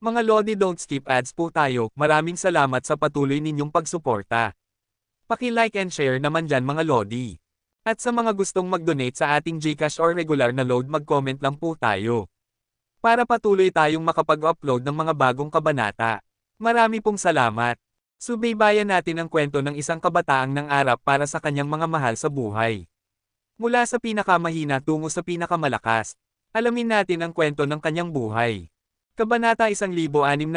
Mga Lodi, don't skip ads po tayo. Maraming salamat sa patuloy ninyong pagsuporta. Paki-like and share naman dyan mga Lodi. At sa mga gustong mag-donate sa ating GCash or regular na load, mag-comment lang po tayo. Para patuloy tayong makapag-upload ng mga bagong kabanata. Marami pong salamat. Subaybayan natin ang kwento ng isang kabataang nangarap para sa kanyang mga mahal sa buhay. Mula sa pinakamahina tungo sa pinakamalakas. Alamin natin ang kwento ng kanyang buhay. Kabanata 1671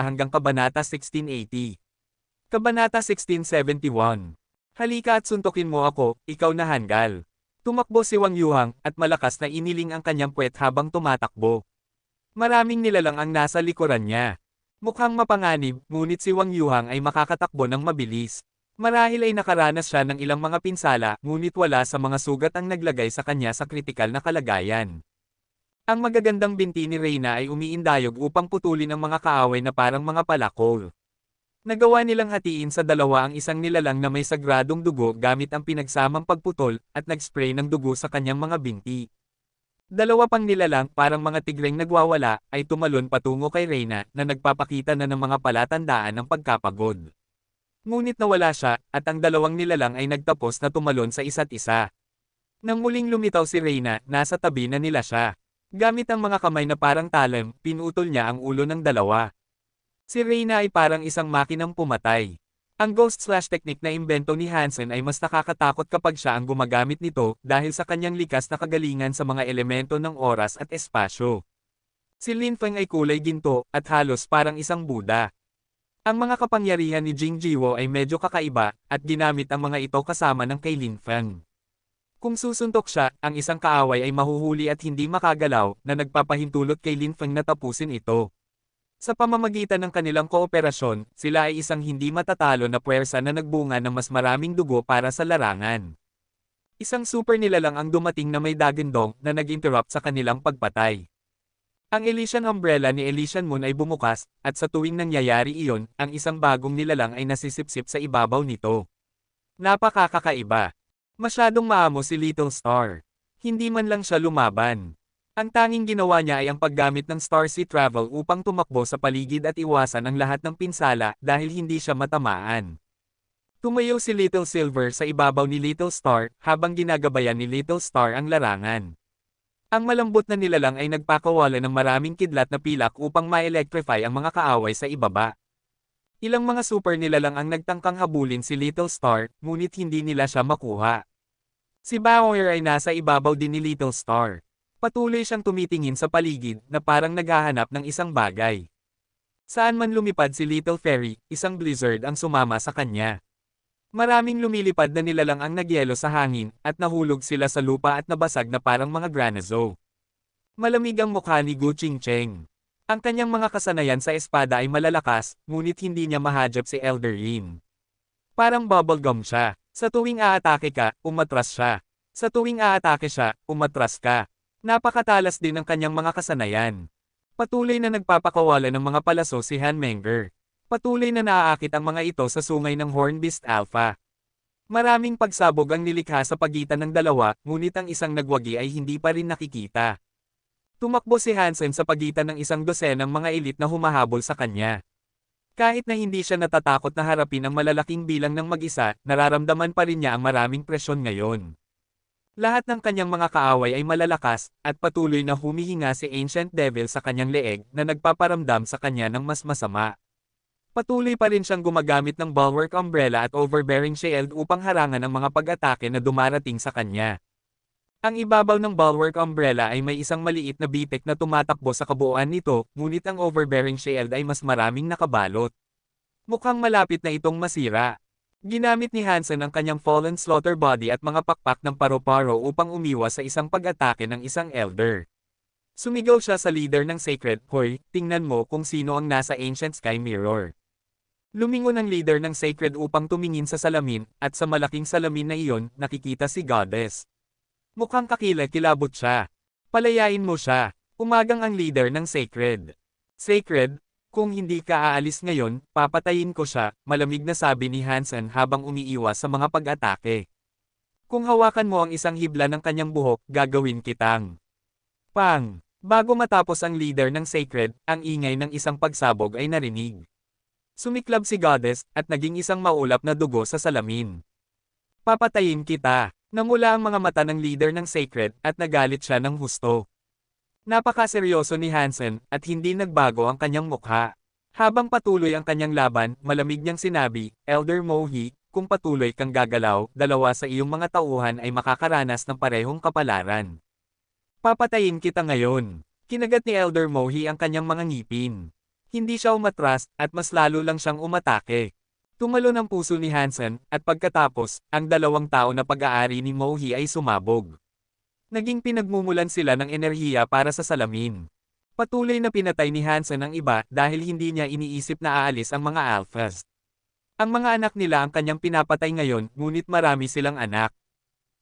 hanggang Kabanata 1680. Kabanata 1671. Halika at suntukin mo ako, ikaw na Hangul. Tumakbo si Wang Yuhang at malakas na iniling ang kanyang puwet habang tumatakbo. Maraming nilalang ang nasa likuran niya. Mukhang mapanganib, ngunit si Wang Yuhang ay makakatakbo ng mabilis. Marahil ay nakaranas siya ng ilang mga pinsala, ngunit wala sa mga sugat ang naglagay sa kanya sa kritikal na kalagayan. Ang magagandang binti ni Reyna ay umiindayog upang putulin ang mga kaaway na parang mga palakol. Nagawa nilang hatiin sa dalawa ang isang nilalang na may sagradong dugo gamit ang pinagsamang pagputol at nag-spray ng dugo sa kanyang mga binti. Dalawa pang nilalang, parang mga tigreng nagwawala, ay tumalon patungo kay Reyna na nagpapakita na ng mga palatandaan ng pagkapagod. Ngunit nawala siya, at ang dalawang nilalang ay nagtapos na tumalon sa isa't isa. Nang muling lumitaw si Reyna, nasa tabi na nila siya. Gamit ang mga kamay na parang talam, pinutol niya ang ulo ng dalawa. Si Reyna ay parang isang makinang pumatay. Ang ghost/slash technique na imbento ni Hansen ay mas nakakatakot kapag siya ang gumagamit nito dahil sa kanyang likas na kagalingan sa mga elemento ng oras at espasyo. Si Lin Feng ay kulay ginto at halos parang isang Buddha. Ang mga kapangyarihan ni Jing Jiwo ay medyo kakaiba at ginamit ang mga ito kasama ng kay Lin Feng. Kung susuntok siya, ang isang kaaway ay mahuhuli at hindi makagalaw na nagpapahintulot kay Lin Feng na tapusin ito. Sa pamamagitan ng kanilang kooperasyon, sila ay isang hindi matatalo na puwersa na nagbunga ng mas maraming dugo para sa larangan. Isang super nilalang ang dumating na may dagandong na nag-interrupt sa kanilang pagpatay. Ang Elysian Umbrella ni Elysian Moon ay bumukas, at sa tuwing nangyayari iyon, ang isang bagong nilalang ay nasisipsip sa ibabaw nito. Napakakaiba. Masyadong maamo si Little Star. Hindi man lang siya lumaban. Ang tanging ginawa niya ay ang paggamit ng Starsea Travel upang tumakbo sa paligid at iwasan ang lahat ng pinsala dahil hindi siya matamaan. Tumayo si Little Silver sa ibabaw ni Little Star habang ginagabayan ni Little Star ang larangan. Ang malambot na nilalang ay nagpakawala ng maraming kidlat na pilak upang ma-electrify ang mga kaaway sa ibaba. Ilang mga super nilalang ang nagtangkang habulin si Little Star, ngunit hindi nila siya makuha. Si Bauer ay nasa ibabaw din ni Little Star. Patuloy siyang tumitingin sa paligid na parang naghahanap ng isang bagay. Saan man lumipad si Little Fairy, isang blizzard ang sumama sa kanya. Maraming lumilipad na nilalang ang nagyelo sa hangin, at nahulog sila sa lupa at nabasag na parang mga granazo. Malamig ang mukha ni Gu Qingcheng. Ang kanyang mga kasanayan sa espada ay malalakas, ngunit hindi niya mahadjab si Elder Yin. Parang bubblegum siya. Sa tuwing aatake ka, umatras siya. Sa tuwing aatake siya, umatras ka. Napakatalas din ng kanyang mga kasanayan. Patuloy na nagpapakawala ng mga palaso si Han Menger. Patuloy na naaakit ang mga ito sa sungay ng Hornbeast Alpha. Maraming pagsabog ang nilikha sa pagitan ng dalawa, ngunit ang isang nagwagi ay hindi pa rin nakikita. Tumakbo si Hansen sa pagitan ng isang dosenang mga elite na humahabol sa kanya. Kahit na hindi siya natatakot na harapin ang malalaking bilang ng mag-isa, nararamdaman pa rin niya ang maraming presyon ngayon. Lahat ng kanyang mga kaaway ay malalakas, at patuloy na humihinga si Ancient Devil sa kanyang leeg na nagpaparamdam sa kanya ng mas masama. Patuloy pa rin siyang gumagamit ng Bulwark Umbrella at Overbearing Shield upang harangan ang mga pag-atake na dumarating sa kanya. Ang ibabaw ng Bulwark Umbrella ay may isang maliit na bitek na tumatakbo sa kabuuan nito, ngunit ang Overbearing Shield ay mas maraming nakabalot. Mukhang malapit na itong masira. Ginamit ni Hansen ang kanyang Fallen Slaughter Body at mga pakpak ng paro-paro upang umiwas sa isang pag-atake ng isang Elder. Sumigaw siya sa leader ng Sacred, "Hoy, tingnan mo kung sino ang nasa Ancient Sky Mirror." Lumingon ang leader ng Sacred upang tumingin sa salamin, at sa malaking salamin na iyon, nakikita si Goddess. Mukhang kakilakilabot siya. "Palayain mo siya." Umagang ang leader ng Sacred. "Sacred? Kung hindi ka aalis ngayon, papatayin ko siya," malamig na sabi ni Hansen habang umiiwas sa mga pag-atake. "Kung hawakan mo ang isang hibla ng kanyang buhok, gagawin kitang." Pang! Bago matapos ang leader ng Sacred, ang ingay ng isang pagsabog ay narinig. Sumiklab si Goddess, at naging isang maulap na dugo sa salamin. Papatayin kita! Namula ang mga mata ng leader ng Sacred, at nagalit siya ng husto. Napakaseryoso ni Hansen, at hindi nagbago ang kanyang mukha. Habang patuloy ang kanyang laban, malamig niyang sinabi, Elder Mohi, kung patuloy kang gagalaw, dalawa sa iyong mga tauhan ay makakaranas ng parehong kapalaran. Papatayin kita ngayon. Kinagat ni Elder Mohi ang kanyang mga ngipin. Hindi siya umatras, at mas lalo lang siyang umatake. Tumalon ang puso ni Hansen, at pagkatapos, ang dalawang tao na pag-aari ni Mohi ay sumabog. Naging pinagmumulan sila ng enerhiya para sa salamin. Patuloy na pinatay ni Hansen ang iba dahil hindi niya iniisip na aalis ang mga alphas. Ang mga anak nila ang kanyang pinapatay ngayon, ngunit marami silang anak.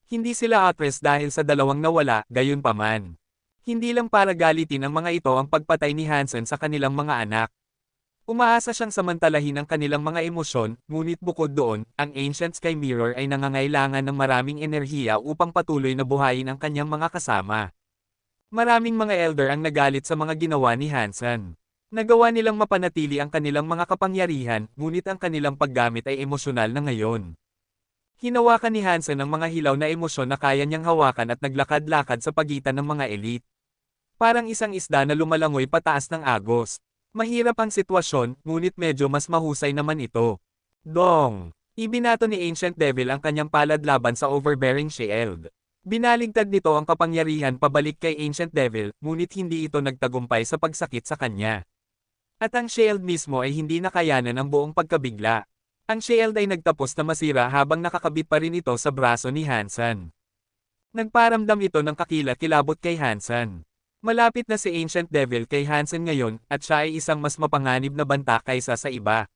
Hindi sila atres dahil sa dalawang nawala, gayunpaman. Hindi lang para galitin ang mga ito ang pagpatay ni Hansen sa kanilang mga anak. Umaasa siyang samantalahin ang kanilang mga emosyon, ngunit bukod doon, ang Ancient Sky Mirror ay nangangailangan ng maraming enerhiya upang patuloy na buhayin ang kanyang mga kasama. Maraming mga elder ang nagalit sa mga ginawa ni Hansen. Nagawa nilang mapanatili ang kanilang mga kapangyarihan, ngunit ang kanilang paggamit ay emosyonal na ngayon. Hinawakan ni Hansen ang mga hilaw na emosyon na kaya niyang hawakan at naglakad-lakad sa pagitan ng mga elite. Parang isang isda na lumalangoy pataas ng agos. Mahirap ang sitwasyon, ngunit medyo mas mahusay naman ito. Dong! Ibinato ni Ancient Devil ang kanyang palad laban sa overbearing shield. Binaligtad nito ang kapangyarihan pabalik kay Ancient Devil, ngunit hindi ito nagtagumpay sa pagsakit sa kanya. At ang shield mismo ay hindi nakayanan ang buong pagkabigla. Ang shield ay nagtapos na masira habang nakakabit pa rin ito sa braso ni Hansen. Nagparamdam ito ng kakilakilabot kay Hansen. Malapit na si Ancient Devil kay Hansen ngayon, at siya ay isang mas mapanganib na banta kaysa sa iba.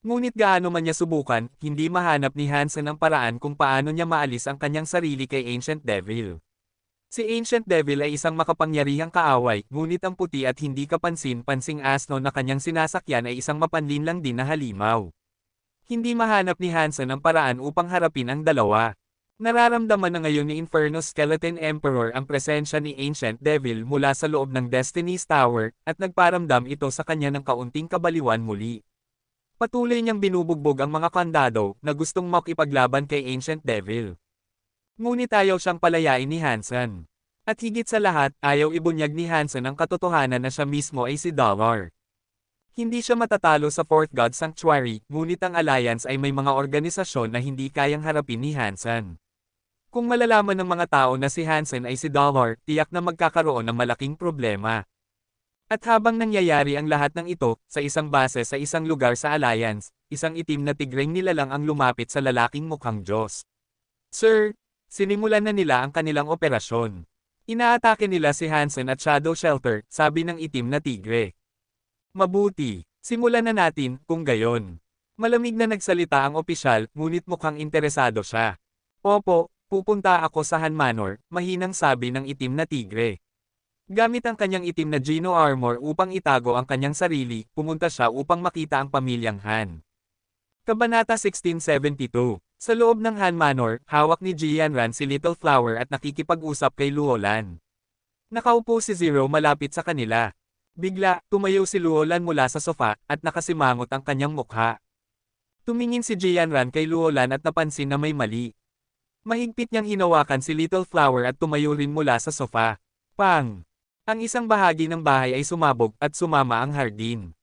Ngunit gaano man niya subukan, hindi mahanap ni Hansen ang paraan kung paano niya maalis ang kanyang sarili kay Ancient Devil. Si Ancient Devil ay isang makapangyarihang kaaway, ngunit ang puti at hindi kapansin-pansing asno na kanyang sinasakyan ay isang mapanlinlang din na halimaw. Hindi mahanap ni Hansen ang paraan upang harapin ang dalawa. Nararamdaman na ngayon ni Inferno Skeleton Emperor ang presensya ni Ancient Devil mula sa loob ng Destiny's Tower, at nagparamdam ito sa kanya ng kaunting kabaliwan muli. Patuloy niyang binubugbog ang mga kandado na gustong makipaglaban kay Ancient Devil. Ngunit ayaw siyang palayain ni Hansen. At higit sa lahat, ayaw ibunyag ni Hansen ang katotohanan na siya mismo ay si Dollar. Hindi siya matatalo sa Fourth God Sanctuary, ngunit ang Alliance ay may mga organisasyon na hindi kayang harapin ni Hansen. Kung malalaman ng mga tao na si Hansen ay si Dollar, tiyak na magkakaroon ng malaking problema. At habang nangyayari ang lahat ng ito, sa isang base sa isang lugar sa Alliance, isang itim na tigreng nilalang ang lumapit sa lalaking mukhang Diyos. Sir, sinimulan na nila ang kanilang operasyon. Inaatake nila si Hansen at Shadow Shelter, sabi ng itim na tigre. Mabuti, simulan na natin, kung gayon. Malamig na nagsalita ang opisyal, ngunit mukhang interesado siya. Opo, pupunta ako sa Han Manor, mahinang sabi ng itim na tigre. Gamit ang kanyang itim na Geno armor upang itago ang kanyang sarili, pumunta siya upang makita ang pamilyang Han. Kabanata 1672. Sa loob ng Han Manor, hawak ni Jianran si Little Flower at nakikipag-usap kay Luolan. Nakaupo si Zero malapit sa kanila. Bigla, tumayo si Luolan mula sa sofa, at nakasimangot ang kanyang mukha. Tumingin si Jianran kay Luolan at napansin na may mali. Mahigpit niyang hinawakan si Little Flower at tumayo rin mula sa sofa. Pang! Ang isang bahagi ng bahay ay sumabog at sumama ang hardin.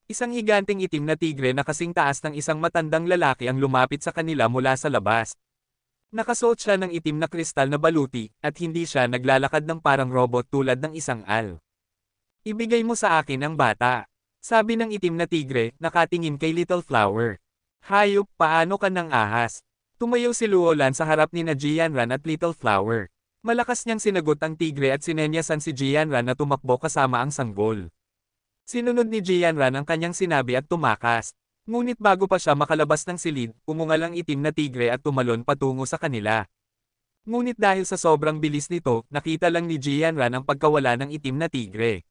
Isang higanteng itim na tigre na kasing taas ng isang matandang lalaki ang lumapit sa kanila mula sa labas. Nakasuot siya ng itim na kristal na baluti, at hindi siya naglalakad ng parang robot tulad ng isang al. Ibigay mo sa akin ang bata. Sabi ng itim na tigre, nakatingin kay Little Flower. Hayop, paano ka nang ahas? Tumayo si Luolan sa harap ni na Jianran at Little Flower. Malakas niyang sinagot ang tigre at sinenyasan si Jianran na tumakbo kasama ang sanggol. Sinunod ni Jianran ang kanyang sinabi at tumakas. Ngunit bago pa siya makalabas ng silid, umungal ang itim na tigre at tumalon patungo sa kanila. Ngunit dahil sa sobrang bilis nito, nakita lang ni Jianran ang pagkawala ng itim na tigre.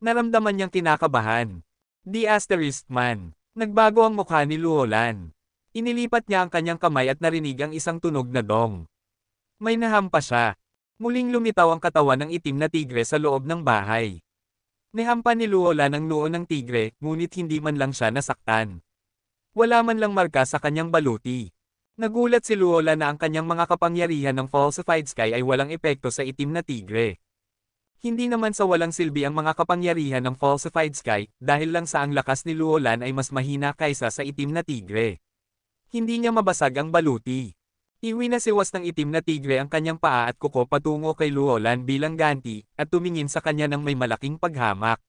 Naramdaman niyang kinakabahan. The Asterisk Man. Nagbago ang mukha ni Luolan. Inilipat niya ang kanyang kamay at narinig ang isang tunog na dong. May nahampa siya. Muling lumitaw ang katawan ng itim na tigre sa loob ng bahay. Nihampa ni Luolan ang noo ng tigre, ngunit hindi man lang siya nasaktan. Wala man lang marka sa kanyang baluti. Nagulat si Luolan na ang kanyang mga kapangyarihan ng falsified sky ay walang epekto sa itim na tigre. Hindi naman sa walang silbi ang mga kapangyarihan ng falsified sky, dahil lang sa ang lakas ni Luolan ay mas mahina kaysa sa itim na tigre. Hindi niya mabasag ang baluti. Iwinasiwas ng itim na tigre ang kanyang paa at kuko patungo kay Luolan bilang ganti, at tumingin sa kanya ng may malaking paghamak.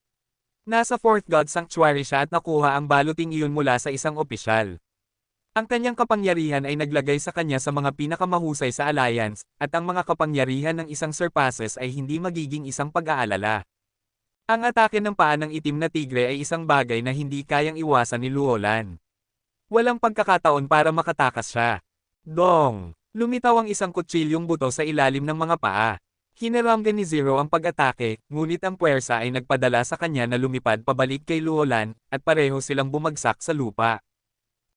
Nasa Fourth God Sanctuary siya at nakuha ang baluting iyon mula sa isang opisyal. Ang kanyang kapangyarihan ay naglagay sa kanya sa mga pinakamahusay sa Alliance, at ang mga kapangyarihan ng isang surpasses ay hindi magiging isang pag-aalala. Ang atake ng paa ng itim na tigre ay isang bagay na hindi kayang iwasan ni Luolan. Walang pagkakataon para makatakas siya. Dong! Lumitaw ang isang kutsilyong buto sa ilalim ng mga paa. Hiniram din ni Zero ang pag-atake, ngunit ang puwersa ay nagpadala sa kanya na lumipad pabalik kay Luolan, at pareho silang bumagsak sa lupa.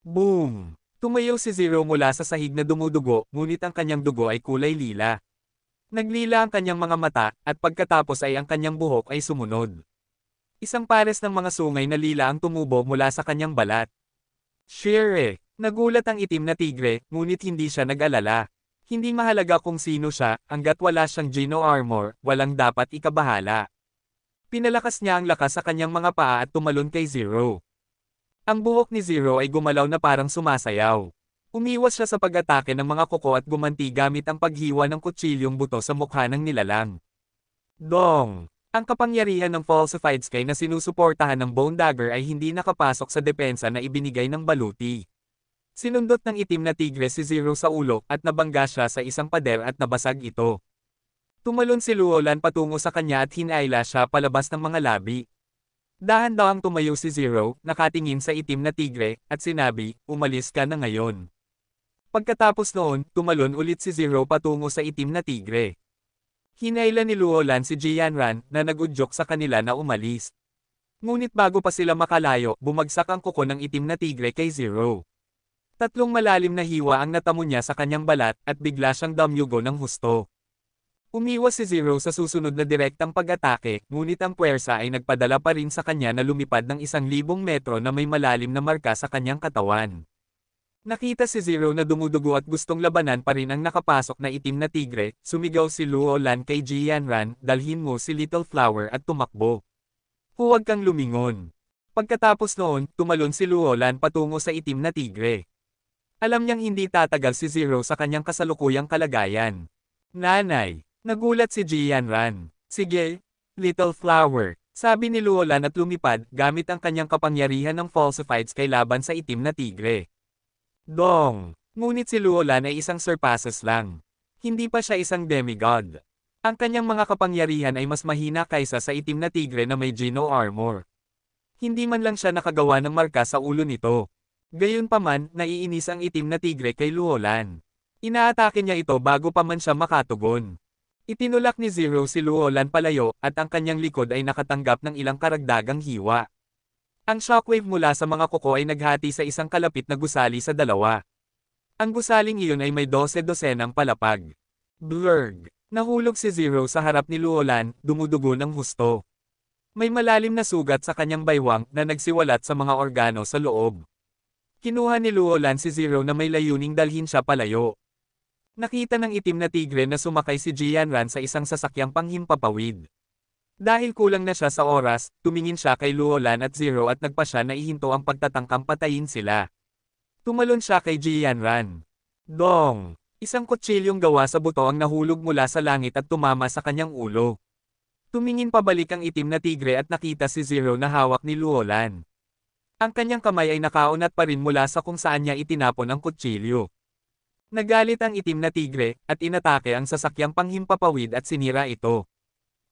Boom! Tumayo si Zero mula sa sahig na dumudugo, ngunit ang kanyang dugo ay kulay lila. Naglila ang kanyang mga mata, at pagkatapos ay ang kanyang buhok ay sumunod. Isang pares ng mga sungay na lila ang tumubo mula sa kanyang balat. Shire! Nagulat ang itim na tigre, ngunit hindi siya nag-alala. Hindi mahalaga kung sino siya, hanggat wala siyang Geno armor, walang dapat ikabahala. Pinalakas niya ang lakas sa kanyang mga paa at tumalon kay Zero. Ang buhok ni Zero ay gumalaw na parang sumasayaw. Umiwas siya sa pag-atake ng mga kuko at gumanti gamit ang paghiwa ng kutsilyong buto sa mukha ng nilalang. Dong! Ang kapangyarihan ng falsified sky na sinusuportahan ng Bone Dagger ay hindi nakapasok sa depensa na ibinigay ng baluti. Sinundot ng itim na tigre si Zero sa ulo at nabangga siya sa isang pader at nabasag ito. Tumalon si Luolan patungo sa kanya at hinayla siya palabas ng mga labi. Dahan-dahang tumayo si Zero, nakatingin sa itim na tigre, at sinabi, "Umalis ka na ngayon." Pagkatapos noon, tumalon ulit si Zero patungo sa itim na tigre. Hinayla ni Luolan si Jianran na nagudyok sa kanila na umalis. Ngunit bago pa sila makalayo, bumagsak ang kuko ng itim na tigre kay Zero. Tatlong malalim na hiwa ang natamo niya sa kanyang balat at bigla siyang damyugo ng husto. Umiwas si Zero sa susunod na direktang pag-atake, ngunit ang puwersa ay nagpadala pa rin sa kanya na lumipad ng 1,000 metro na may malalim na marka sa kanyang katawan. Nakita si Zero na dumudugo at gustong labanan pa rin ang nakapasok na itim na tigre, sumigaw si Luolan kay Jianran, "Dalhin mo si Little Flower at tumakbo. Huwag kang lumingon." Pagkatapos noon, tumalon si Luolan patungo sa itim na tigre. Alam niyang hindi tatagal si Zero sa kanyang kasalukuyang kalagayan. "Nanay!" Nagulat si Jianran. "Sige, Little Flower," sabi ni Luolan at lumipad gamit ang kanyang kapangyarihan ng falsified sky laban sa itim na tigre. Dong! Ngunit si Luolan ay isang surpasses lang. Hindi pa siya isang demigod. Ang kanyang mga kapangyarihan ay mas mahina kaysa sa itim na tigre na may Geno armor. Hindi man lang siya nakagawa ng marka sa ulo nito. Gayunpaman, naiinis ang itim na tigre kay Luolan. Inaatake niya ito bago pa man siya makatugon. Itinulak ni Zero si Luolan palayo, at ang kanyang likod ay nakatanggap ng ilang karagdagang hiwa. Ang shockwave mula sa mga kuko ay naghati sa isang kalapit na gusali sa dalawa. Ang gusaling iyon ay may 12-dosenang palapag. Blurg! Nahulog si Zero sa harap ni Luolan, dumudugo ng husto. May malalim na sugat sa kanyang baywang na nagsiwalat sa mga organo sa loob. Kinuha ni Luolan si Zero na may layuning dalhin siya palayo. Nakita ng itim na tigre na sumakay si Jianran sa isang sasakyang panghimpapawid. Dahil kulang na siya sa oras, tumingin siya kay Luolan at Zero at nagpa siya na ihinto ang pagtatangkang patayin sila. Tumalon siya kay Jianran. Dong! Isang kutsilyong gawa sa buto ang nahulog mula sa langit at tumama sa kanyang ulo. Tumingin pabalik ang itim na tigre at nakita si Zero na hawak ni Luolan. Ang kanyang kamay ay nakaunat pa rin mula sa kung saan niya itinapon ang kutsilyo. Nagalit ang itim na tigre, at inatake ang sasakyang panghimpapawid at sinira ito.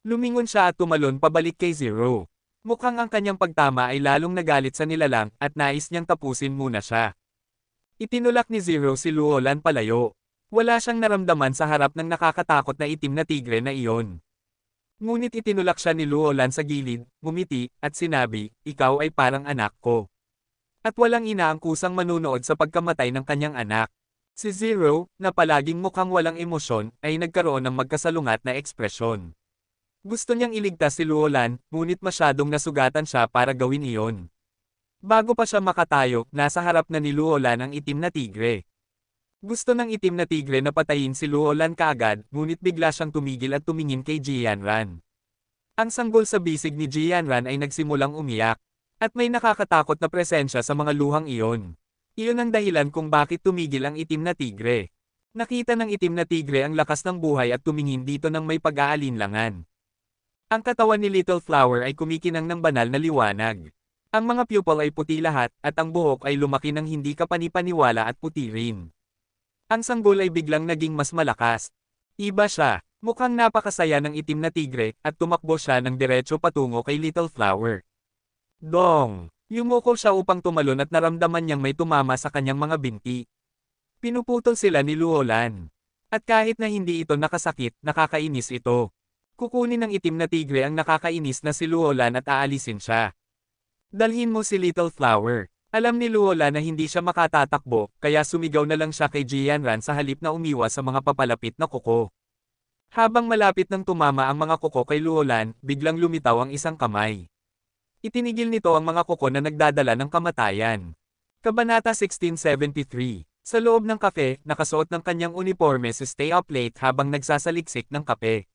Lumingon siya at tumalon pabalik kay Zero. Mukhang ang kanyang pagtama ay lalong nagalit sa nilalang, at nais niyang tapusin muna siya. Itinulak ni Zero si Luolan palayo. Wala siyang naramdaman sa harap ng nakakatakot na itim na tigre na iyon. Ngunit itinulak siya ni Luolan sa gilid, ngumiti, at sinabi, "Ikaw ay parang anak ko." At walang ina ang kusang manunood sa pagkamatay ng kanyang anak. Si Zero, na palaging mukhang walang emosyon, ay nagkaroon ng magkasalungat na ekspresyon. Gusto niyang iligtas si Luolan, ngunit masyadong nasugatan siya para gawin iyon. Bago pa siya makatayo, nasa harap na ni Luolan ang itim na tigre. Gusto ng itim na tigre na patayin si Luolan kaagad, ngunit bigla siyang tumigil at tumingin kay Jianran. Ang sanggol sa bisig ni Jianran ay nagsimulang umiyak. At may nakakatakot na presensya sa mga luhang iyon. Iyon ang dahilan kung bakit tumigil ang itim na tigre. Nakita ng itim na tigre ang lakas ng buhay at tumingin dito ng may pag-aalinlangan. Ang katawan ni Little Flower ay kumikinang ng banal na liwanag. Ang mga pupil ay puti lahat, at ang buhok ay lumaki ng hindi kapanipaniwala at puti rin. Ang sanggol ay biglang naging mas malakas. Iba siya, mukhang napakasaya ng itim na tigre, at tumakbo siya ng diretso patungo kay Little Flower. Dong! Yumuko siya upang tumalon at naramdaman niyang may tumama sa kanyang mga binti. Pinuputol sila ni Luolan. At kahit na hindi ito nakasakit, nakakainis ito. Kukunin ng itim na tigre ang nakakainis na si Luolan at aalisin siya. Dalhin mo si Little Flower. Alam ni Luolan na hindi siya makatatakbo, kaya sumigaw na lang siya kay Jianran sa halip na umiwas sa mga papalapit na kuko. Habang malapit nang tumama ang mga kuko kay Luolan, biglang lumitaw ang isang kamay. Itinigil nito ang mga kuko na nagdadala ng kamatayan. Kabanata 1673. Sa loob ng kafe, nakasuot ng kanyang uniforme si Stay Up Late habang nagsasaliksik ng kape.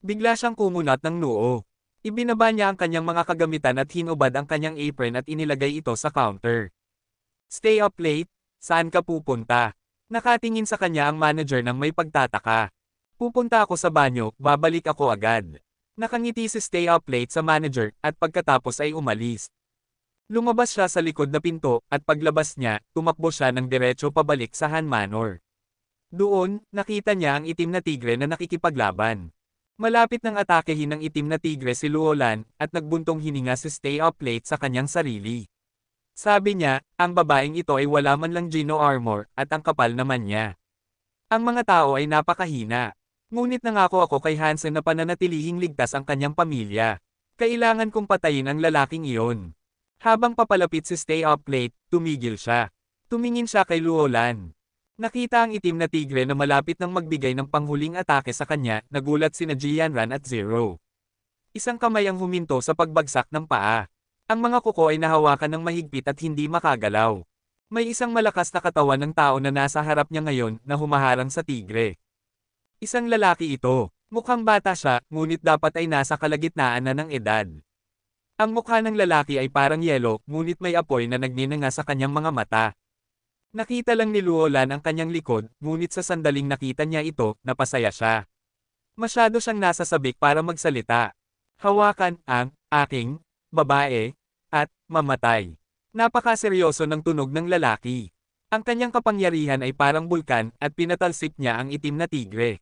Bigla siyang kumunat ng noo. Ibinaba niya ang kanyang mga kagamitan at hinubad ang kanyang apron at inilagay ito sa counter. Stay Up Late? Saan ka pupunta? Nakatingin sa kanya ang manager ng may pagtataka. Pupunta ako sa banyo, babalik ako agad. Nakangiti si Stay Up Late sa manager, at pagkatapos ay umalis. Lumabas siya sa likod na pinto, at paglabas niya, tumakbo siya ng diretso pabalik sa Han Manor. Doon, nakita niya ang itim na tigre na nakikipaglaban. Malapit nang atakehin ng itim na tigre si Luolan, at nagbuntong hininga si Stay Up Late sa kanyang sarili. Sabi niya, ang babaeng ito ay wala man lang Geno armor, at ang kapal naman niya. Ang mga tao ay napakahina. Ngunit nangako ako kay Hansen na pananatilihing ligtas ang kanyang pamilya. Kailangan kong patayin ang lalaking iyon. Habang papalapit si Stay Up Late, tumigil siya. Tumingin siya kay Luolan. Nakita ang itim na tigre na malapit nang magbigay ng panghuling atake sa kanya, nagulat sina Jianran at Zero. Isang kamay ang huminto sa pagbagsak ng paa. Ang mga kuko ay nahawakan ng mahigpit at hindi makagalaw. May isang malakas na katawan ng tao na nasa harap niya ngayon na humaharang sa tigre. Isang lalaki ito. Mukhang bata siya, ngunit dapat ay nasa kalagitnaan na ng edad. Ang mukha ng lalaki ay parang yelo, ngunit may apoy na nagninanga sa kanyang mga mata. Nakita lang ni Luolan ang kanyang likod, ngunit sa sandaling nakita niya ito, napasaya siya. Masyado siyang nasasabik para magsalita. Hawakan ang aking babae at mamatay. Napakaseryoso ng tunog ng lalaki. Ang kanyang kapangyarihan ay parang bulkan at pinatalsik niya ang itim na tigre.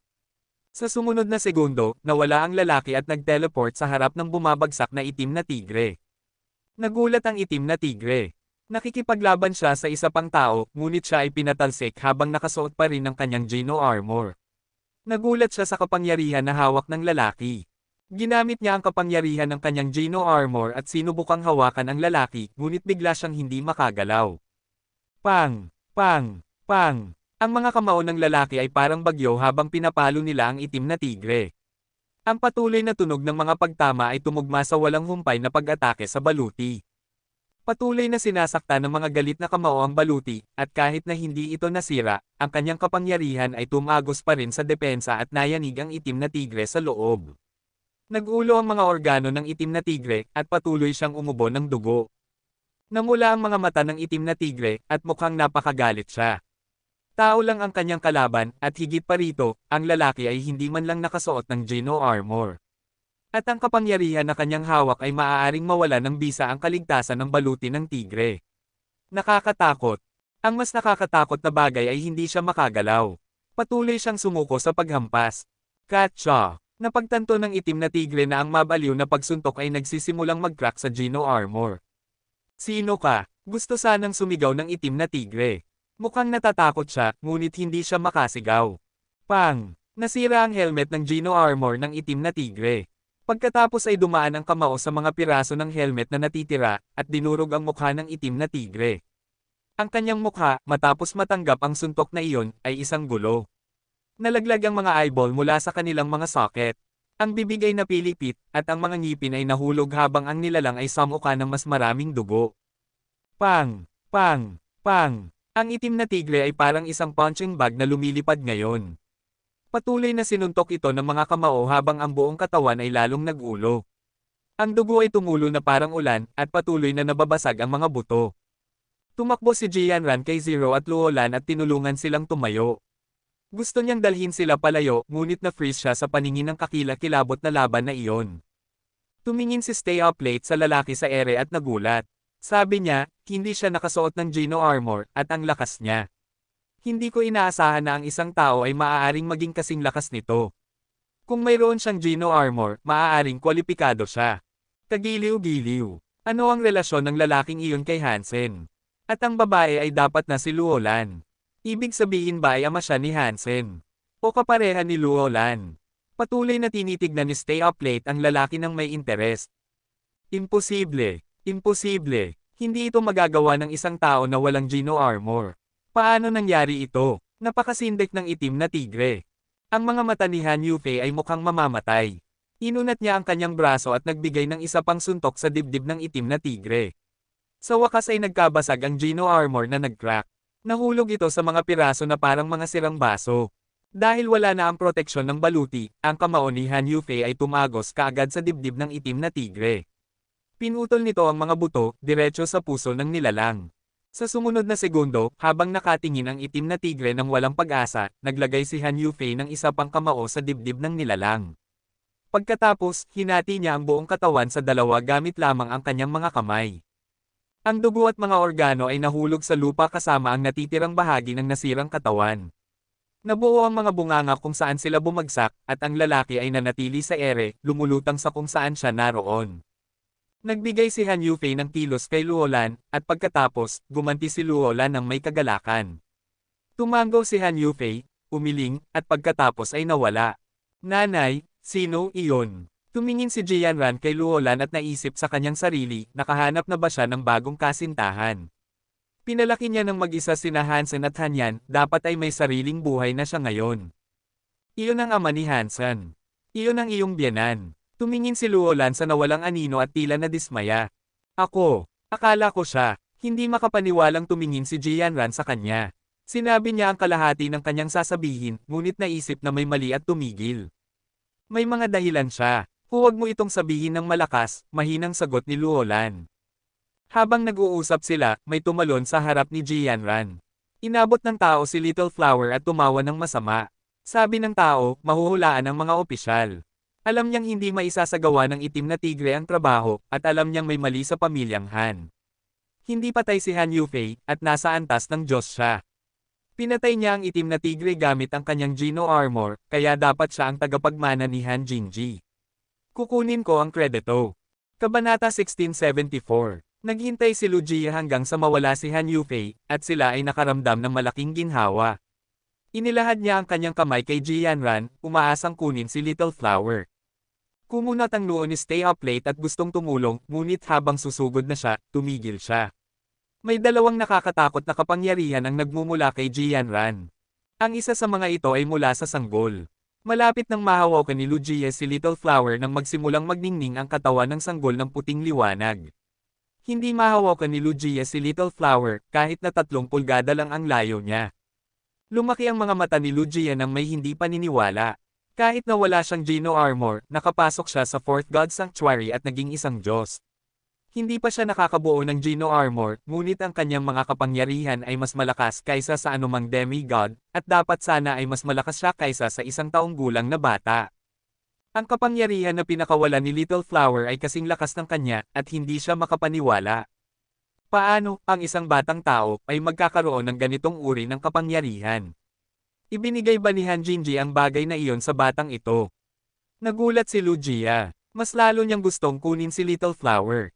Sa sumunod na segundo, nawala ang lalaki at nag-teleport sa harap ng bumabagsak na itim na tigre. Nagulat ang itim na tigre. Nakikipaglaban siya sa isa pang tao, ngunit siya ay pinatalsik habang nakasuot pa rin ng kanyang Geno armor. Nagulat siya sa kapangyarihan na hawak ng lalaki. Ginamit niya ang kapangyarihan ng kanyang Geno armor at sinubukang hawakan ang lalaki, ngunit bigla siyang hindi makagalaw. Pang! Pang! Pang! Ang mga kamao ng lalaki ay parang bagyo habang pinapalo nila ang itim na tigre. Ang patuloy na tunog ng mga pagtama ay tumugma sa walang humpay na pag-atake sa baluti. Patuloy na sinasaktan ng mga galit na kamao ang baluti, at kahit na hindi ito nasira, ang kanyang kapangyarihan ay tumagos pa rin sa depensa at nayanig ang itim na tigre sa loob. Nag-ulo ang mga organo ng itim na tigre, at patuloy siyang umubo ng dugo. Namula ang mga mata ng itim na tigre, at mukhang napakagalit siya. Tao lang ang kanyang kalaban, at higit pa rito, ang lalaki ay hindi man lang nakasuot ng Geno armor. At ang kapangyarihan na kanyang hawak ay maaaring mawala ng bisa ang kaligtasan ng baluti ng tigre. Nakakatakot. Ang mas nakakatakot na bagay ay hindi siya makagalaw. Patuloy siyang sumuko sa paghampas. Katsa! Napagtanto ng itim na tigre na ang mabaliw na pagsuntok ay nagsisimulang mag-crack sa Geno armor. Sino ka? Gusto sanang sumigaw ng itim na tigre. Mukhang natatakot siya, ngunit hindi siya makasigaw. Pang! Nasira ang helmet ng Geno armor ng itim na tigre. Pagkatapos ay dumaan ang kamao sa mga piraso ng helmet na natitira, at dinurog ang mukha ng itim na tigre. Ang kanyang mukha, matapos matanggap ang suntok na iyon, ay isang gulo. Nalaglag ang mga eyeball mula sa kanilang mga socket. Ang bibig ay napilipit, at ang mga ngipin ay nahulog habang ang nilalang ay samuka ng mas maraming dugo. Pang! Pang! Pang! Ang itim na tigre ay parang isang punching bag na lumilipad ngayon. Patuloy na sinuntok ito ng mga kamao habang ang buong katawan ay lalong nag-ulo. Ang dugo ay tumulo na parang ulan, at patuloy na nababasag ang mga buto. Tumakbo si Jianran kay Zero at Luolan at tinulungan silang tumayo. Gusto niyang dalhin sila palayo, ngunit na-freeze siya sa paningin ng kakila-kilabot na laban na iyon. Tumingin si Stay Up Late sa lalaki sa ere at nagulat. Sabi niya, hindi siya nakasuot ng Geno armor, at ang lakas niya. Hindi ko inaasahan na ang isang tao ay maaaring maging kasing lakas nito. Kung mayroon siyang Geno armor, maaaring kwalipikado siya. Kagiliw-giliw. Ano ang relasyon ng lalaking iyon kay Hansen? At ang babae ay dapat na si Luolan. Ibig sabihin ba ay ama siya ni Hansen? O kapareha ni Luolan? Patuloy na tinitignan ni Stay Up Late ang lalaki ng may interest. Imposible. Imposible. Hindi ito magagawa ng isang tao na walang Geno armor. Paano nangyari ito? Napakasindek ng itim na tigre. Ang mga mata ni Han Yufei ay mukhang mamamatay. Inunat niya ang kanyang braso at nagbigay ng isa pang suntok sa dibdib ng itim na tigre. Sa wakas ay nagkabasag ang Geno armor na nag-crack. Nahulog ito sa mga piraso na parang mga sirang baso. Dahil wala na ang proteksyon ng baluti, ang kamao ni Han Yufei ay tumagos kaagad sa dibdib ng itim na tigre. Pinutol nito ang mga buto, diretso sa puso ng nilalang. Sa sumunod na segundo, habang nakatingin ang itim na tigre ng walang pag-asa, naglagay si Han Yufei ng isa pang kamao sa dibdib ng nilalang. Pagkatapos, hinati niya ang buong katawan sa dalawa gamit lamang ang kanyang mga kamay. Ang dugo at mga organo ay nahulog sa lupa kasama ang natitirang bahagi ng nasirang katawan. Nabuo ang mga bunganga kung saan sila bumagsak, at ang lalaki ay nanatili sa ere, lumulutang sa kung saan siya naroon. Nagbigay si Han Yufei ng kilos kay Luolan, at pagkatapos, gumanti si Luolan ng may kagalakan. Tumango si Han Yufei, umiling, at pagkatapos ay nawala. Nanay, sino iyon? Tumingin si Jianran kay Luolan at naisip sa kanyang sarili, nakahanap na ba siya ng bagong kasintahan? Pinalaki niya ng mag-isa sina Hansen at Hanyan, dapat ay may sariling buhay na siya ngayon. Iyon ang ama ni Hansen. Iyon ang iyong biyenan. Tumingin si Luolan sa nawalang anino at tila na dismaya. Akala ko siya. Hindi makapaniwalang tumingin si Jianran sa kanya. Sinabi niya ang kalahati ng kanyang sasabihin, ngunit naisip na may mali at tumigil. May mga dahilan siya. Huwag mo itong sabihin ng malakas, mahinang sagot ni Luolan. Habang nag-uusap sila, may tumalon sa harap ni Jianran. Inabot ng tao si Little Flower at tumawa ng masama. Sabi ng tao, mahuhulaan ang mga opisyal. Alam niyang hindi maisasagawa ng itim na tigre ang trabaho, at alam niyang may mali sa pamilyang Han. Hindi patay si Han Yufei, at nasa antas ng Diyos siya. Pinatay niya ang itim na tigre gamit ang kanyang Geno armor, kaya dapat siya ang tagapagmana ni Han Jingji. Kukunin ko ang kredito. Kabanata 1674. Naghintay si Lu Jie hanggang sa mawala si Han Yufei, at sila ay nakaramdam ng malaking ginhawa. Inilahad niya ang kanyang kamay kay Jianran, umaasang kunin si Little Flower. Kumunat ang noo ni Stay Up Late at gustong tumulong, ngunit habang susugod na siya, tumigil siya. May dalawang nakakatakot na kapangyarihan ang nagmumula kay Jianran. Ang isa sa mga ito ay mula sa sanggol. Malapit nang mahawakan ni Lu Jie si Little Flower nang magsimulang magningning ang katawan ng sanggol ng puting liwanag. Hindi mahawakan ni Lu Jie si Little Flower, kahit na 3 pulgada lang ang layo niya. Lumaki ang mga mata ni Lu Jie nang may hindi paniniwala. Kahit na wala siyang Geno armor, nakapasok siya sa Fourth God Sanctuary at naging isang Diyos. Hindi pa siya nakakabuo ng Geno armor, ngunit ang kanyang mga kapangyarihan ay mas malakas kaysa sa anumang demigod, at dapat sana ay mas malakas siya kaysa sa isang taong gulang na bata. Ang kapangyarihan na pinakawala ni Little Flower ay kasing lakas ng kanya, at hindi siya makapaniwala. Paano, ang isang batang tao, ay magkakaroon ng ganitong uri ng kapangyarihan? Ibinigay ba ni Han Jingji ang bagay na iyon sa batang ito? Nagulat si Lu Jie. Mas lalo niyang gustong kunin si Little Flower.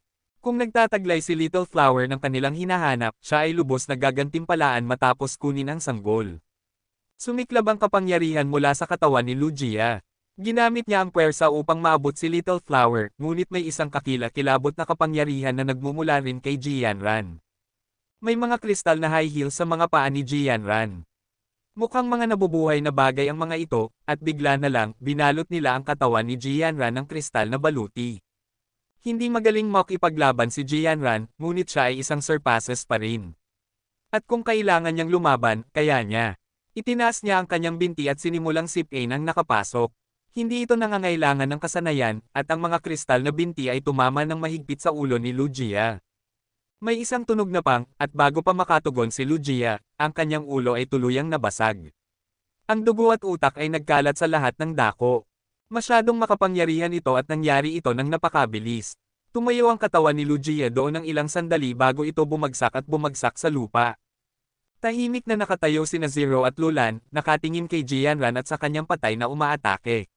Kung nagtataglay si Little Flower ng kanilang hinahanap, siya ay lubos na gagantimpalaan matapos kunin ang sanggol. Sumiklab ang kapangyarihan mula sa katawan ni Lu Jie. Ginamit niya ang puwersa upang maabot si Little Flower, ngunit may isang kakila-kilabot na kapangyarihan na nagmumula rin kay Jianran. May mga kristal na high heels sa mga paa ni Jianran. Mukhang mga nabubuhay na bagay ang mga ito, at bigla na lang, binalot nila ang katawan ni Jianran ng kristal na baluti. Hindi magaling makipaglaban si Jianran, ngunit siya ay isang surpasses pa rin. At kung kailangan niyang lumaban, kaya niya. Itinaas niya ang kanyang binti at sinimulang sipain ang nakapasok. Hindi ito nangangailangan ng kasanayan, at ang mga kristal na binti ay tumama ng mahigpit sa ulo ni Lugia. May isang tunog na pang, at bago pa makatugon si Lugia, ang kanyang ulo ay tuluyang nabasag. Ang dugo at utak ay nagkalat sa lahat ng dako. Masyadong makapangyarihan ito at nangyari ito ng napakabilis. Tumayo ang katawan ni Lugia doon ng ilang sandali bago ito bumagsak sa lupa. Tahimik na nakatayo sina Zero at Lulan, nakatingin kay Jianran at sa kanyang patay na umaatake.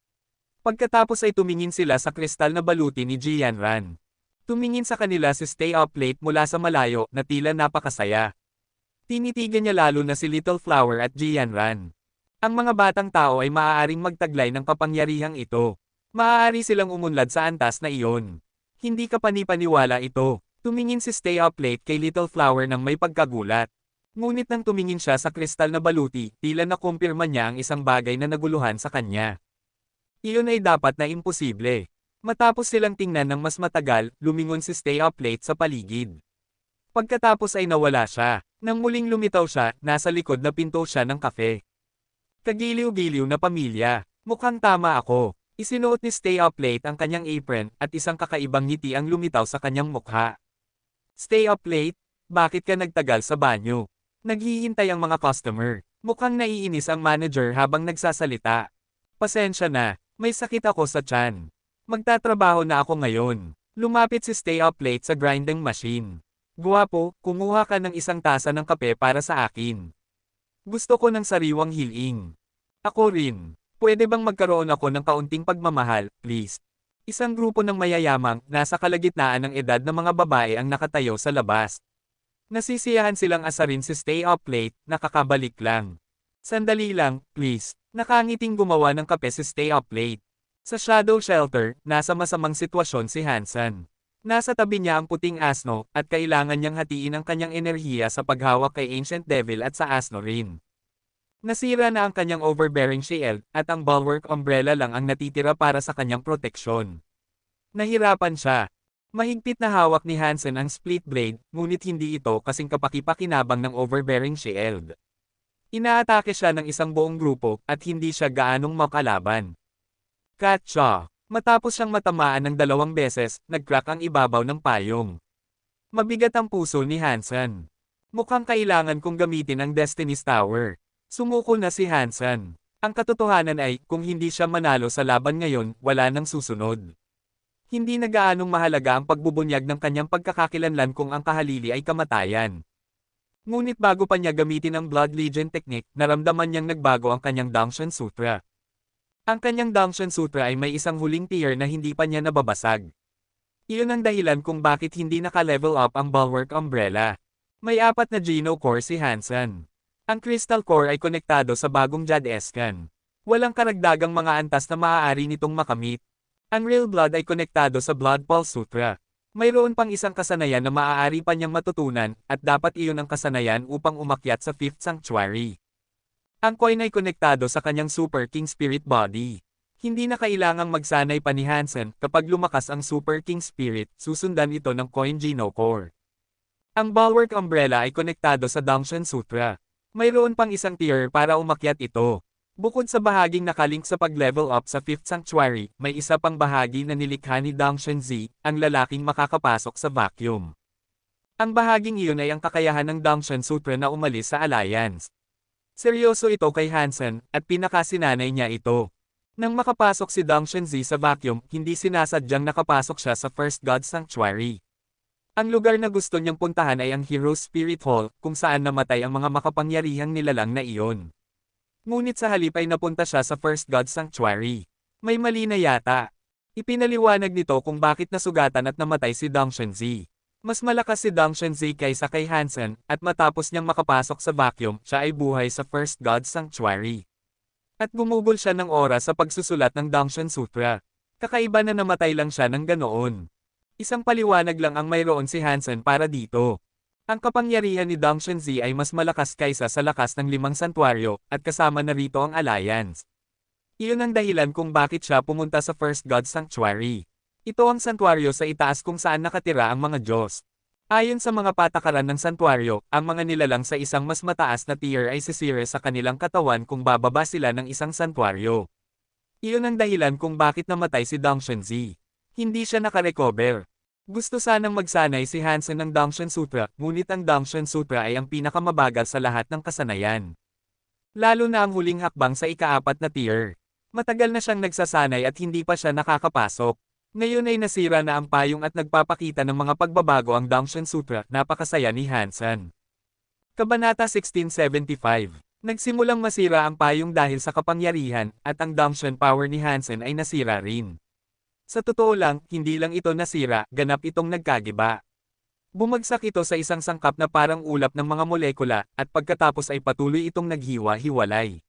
Pagkatapos ay tumingin sila sa kristal na baluti ni Jianran. Tumingin sa kanila si Stay Up Late mula sa malayo na tila napakasaya. Tinitigan niya lalo na si Little Flower at Jianran. Ang mga batang tao ay maaaring magtaglay ng kapangyarihang ito. Maaari silang umunlad sa antas na iyon. Hindi ka panipaniwala ito. Tumingin si Stay Up Late kay Little Flower nang may pagkagulat. Ngunit nang tumingin siya sa kristal na baluti, tila nakumpirma niya ang isang bagay na naguluhan sa kanya. Iyon ay dapat na imposible. Matapos silang tingnan ng mas matagal, lumingon si Stay Up Late sa paligid. Pagkatapos ay nawala siya. Nang muling lumitaw siya, nasa likod na pinto siya ng kafe. Kagiliw-giliw na pamilya. Mukhang tama ako. Isinuot ni Stay Up Late ang kanyang apron, at isang kakaibang ngiti ang lumitaw sa kanyang mukha. Stay Up Late? Bakit ka nagtagal sa banyo? Naghihintay ang mga customer. Mukhang naiinis ang manager habang nagsasalita. Pasensya na, may sakit ako sa tiyan. Magtatrabaho na ako ngayon. Lumapit si Stay Up Late sa grinding machine. Guwapo, kumuha ka ng isang tasa ng kape para sa akin. Gusto ko ng sariwang hiling. Ako rin. Pwede bang magkaroon ako ng kaunting pagmamahal, please? Isang grupo ng mayayamang, nasa kalagitnaan ng edad na mga babae ang nakatayo sa labas. Nasisiyahan silang asarin si Stay Up Late, nakakabalik lang. Sandali lang, please. Nakangiting gumawa ng kape si Stay Up Late. Sa shadow shelter, nasa masamang sitwasyon si Hansen. Nasa tabi niya ang puting asno, at kailangan niyang hatiin ang kanyang enerhiya sa paghawak kay Ancient Devil at sa asno rin. Nasira na ang kanyang overbearing shield, at ang bulwark umbrella lang ang natitira para sa kanyang proteksyon. Nahirapan siya. Mahigpit na hawak ni Hansen ang split blade, ngunit hindi ito kasing kapaki-pakinabang ng overbearing shield. Inaatake siya ng isang buong grupo, at hindi siya gaanong makalaban. Katsa. Matapos siyang matamaan ng 2 beses, nag-crack ang ibabaw ng payong. Mabigat ang puso ni Hansen. Mukhang kailangan kong gamitin ang Destiny's Tower. Sumuko na si Hansen. Ang katotohanan ay, kung hindi siya manalo sa laban ngayon, wala nang susunod. Hindi na gaanong mahalaga ang pagbubunyag ng kanyang pagkakakilanlan kung ang kahalili ay kamatayan. Ngunit bago pa niya gamitin ang Blood Legion technique, naramdaman niyang nagbago ang kanyang Dangshan Sutra. Ang kanyang Dangshan Sutra ay may isang huling tier na hindi pa niya nababasag. Iyon ang dahilan kung bakit hindi naka-level up ang Bulwark Umbrella. May 4 na Geno Core si Hansen. Ang Crystal Core ay konektado sa bagong Jad-escan. Walang karagdagang mga antas na maaari nitong makamit. Ang Real Blood ay konektado sa Blood Pulse Sutra. Mayroon pang isang kasanayan na maaari pa niyang matutunan, at dapat iyon ang kasanayan upang umakyat sa 5th Sanctuary. Ang coin ay konektado sa kanyang Super King Spirit Body. Hindi na kailangang magsanay pa ni Hansen, kapag lumakas ang Super King Spirit, susundan ito ng coin Geno Core. Ang Bulwark Umbrella ay konektado sa Dangshan Sutra. Mayroon pang isang tier para umakyat ito. Bukod sa bahaging nakalink sa pag-level up sa 5th Sanctuary, may isa pang bahagi na nilikha ni Dangshan Z, ang lalaking makakapasok sa vacuum. Ang bahaging iyon ay ang kakayahan ng Dangshan Sutra na umalis sa Alliance. Seryoso ito kay Hansen, at pinakasinanay niya ito. Nang makapasok si Dangshan Z sa vacuum, hindi sinasadyang nakapasok siya sa First God Sanctuary. Ang lugar na gusto niyang puntahan ay ang Hero Spirit Hall, kung saan namatay ang mga makapangyarihang nilalang na iyon. Ngunit sa halip ay napunta siya sa First God Sanctuary. May mali na yata. Ipinaliwanag nito kung bakit nasugatan at namatay si Dangshan Z. Mas malakas si Dangshan Z kaysa kay Hansen, at matapos niyang makapasok sa vacuum, siya ay buhay sa First God Sanctuary. At gumugol siya ng oras sa pagsusulat ng Dangshan Sutra. Kakaiba na namatay lang siya ng ganoon. Isang paliwanag lang ang mayroon si Hansen para dito. Ang kapangyarihan ni Dong Shenzi ay mas malakas kaysa sa lakas ng 5 santuaryo, at kasama na rito ang Alliance. Iyon ang dahilan kung bakit siya pumunta sa First God Sanctuary. Ito ang santuaryo sa itaas kung saan nakatira ang mga Diyos. Ayon sa mga patakaran ng santuaryo, ang mga nilalang sa isang mas mataas na tier ay sisire sa kanilang katawan kung bababa sila ng isang santuaryo. Iyon ang dahilan kung bakit namatay si Dong Shenzi. Hindi siya nakarecover. Gusto sanang magsanay si Hansen ng Dongshan Sutra, ngunit ang Dongshan Sutra ay ang pinakamabagal sa lahat ng kasanayan. Lalo na ang huling hakbang sa ika-4 na tier. Matagal na siyang nagsasanay at hindi pa siya nakakapasok. Ngayon ay nasira na ang payong at nagpapakita ng mga pagbabago ang Dongshan Sutra, napakasaya ni Hansen. Kabanata 1675. Nagsimulang masira ang payong dahil sa kapangyarihan, at ang Dongshan power ni Hansen ay nasira rin. Sa totoo lang, hindi lang ito nasira, ganap itong nagkagiba. Bumagsak ito sa isang sangkap na parang ulap ng mga molekula, at pagkatapos ay patuloy itong naghiwa-hiwalay.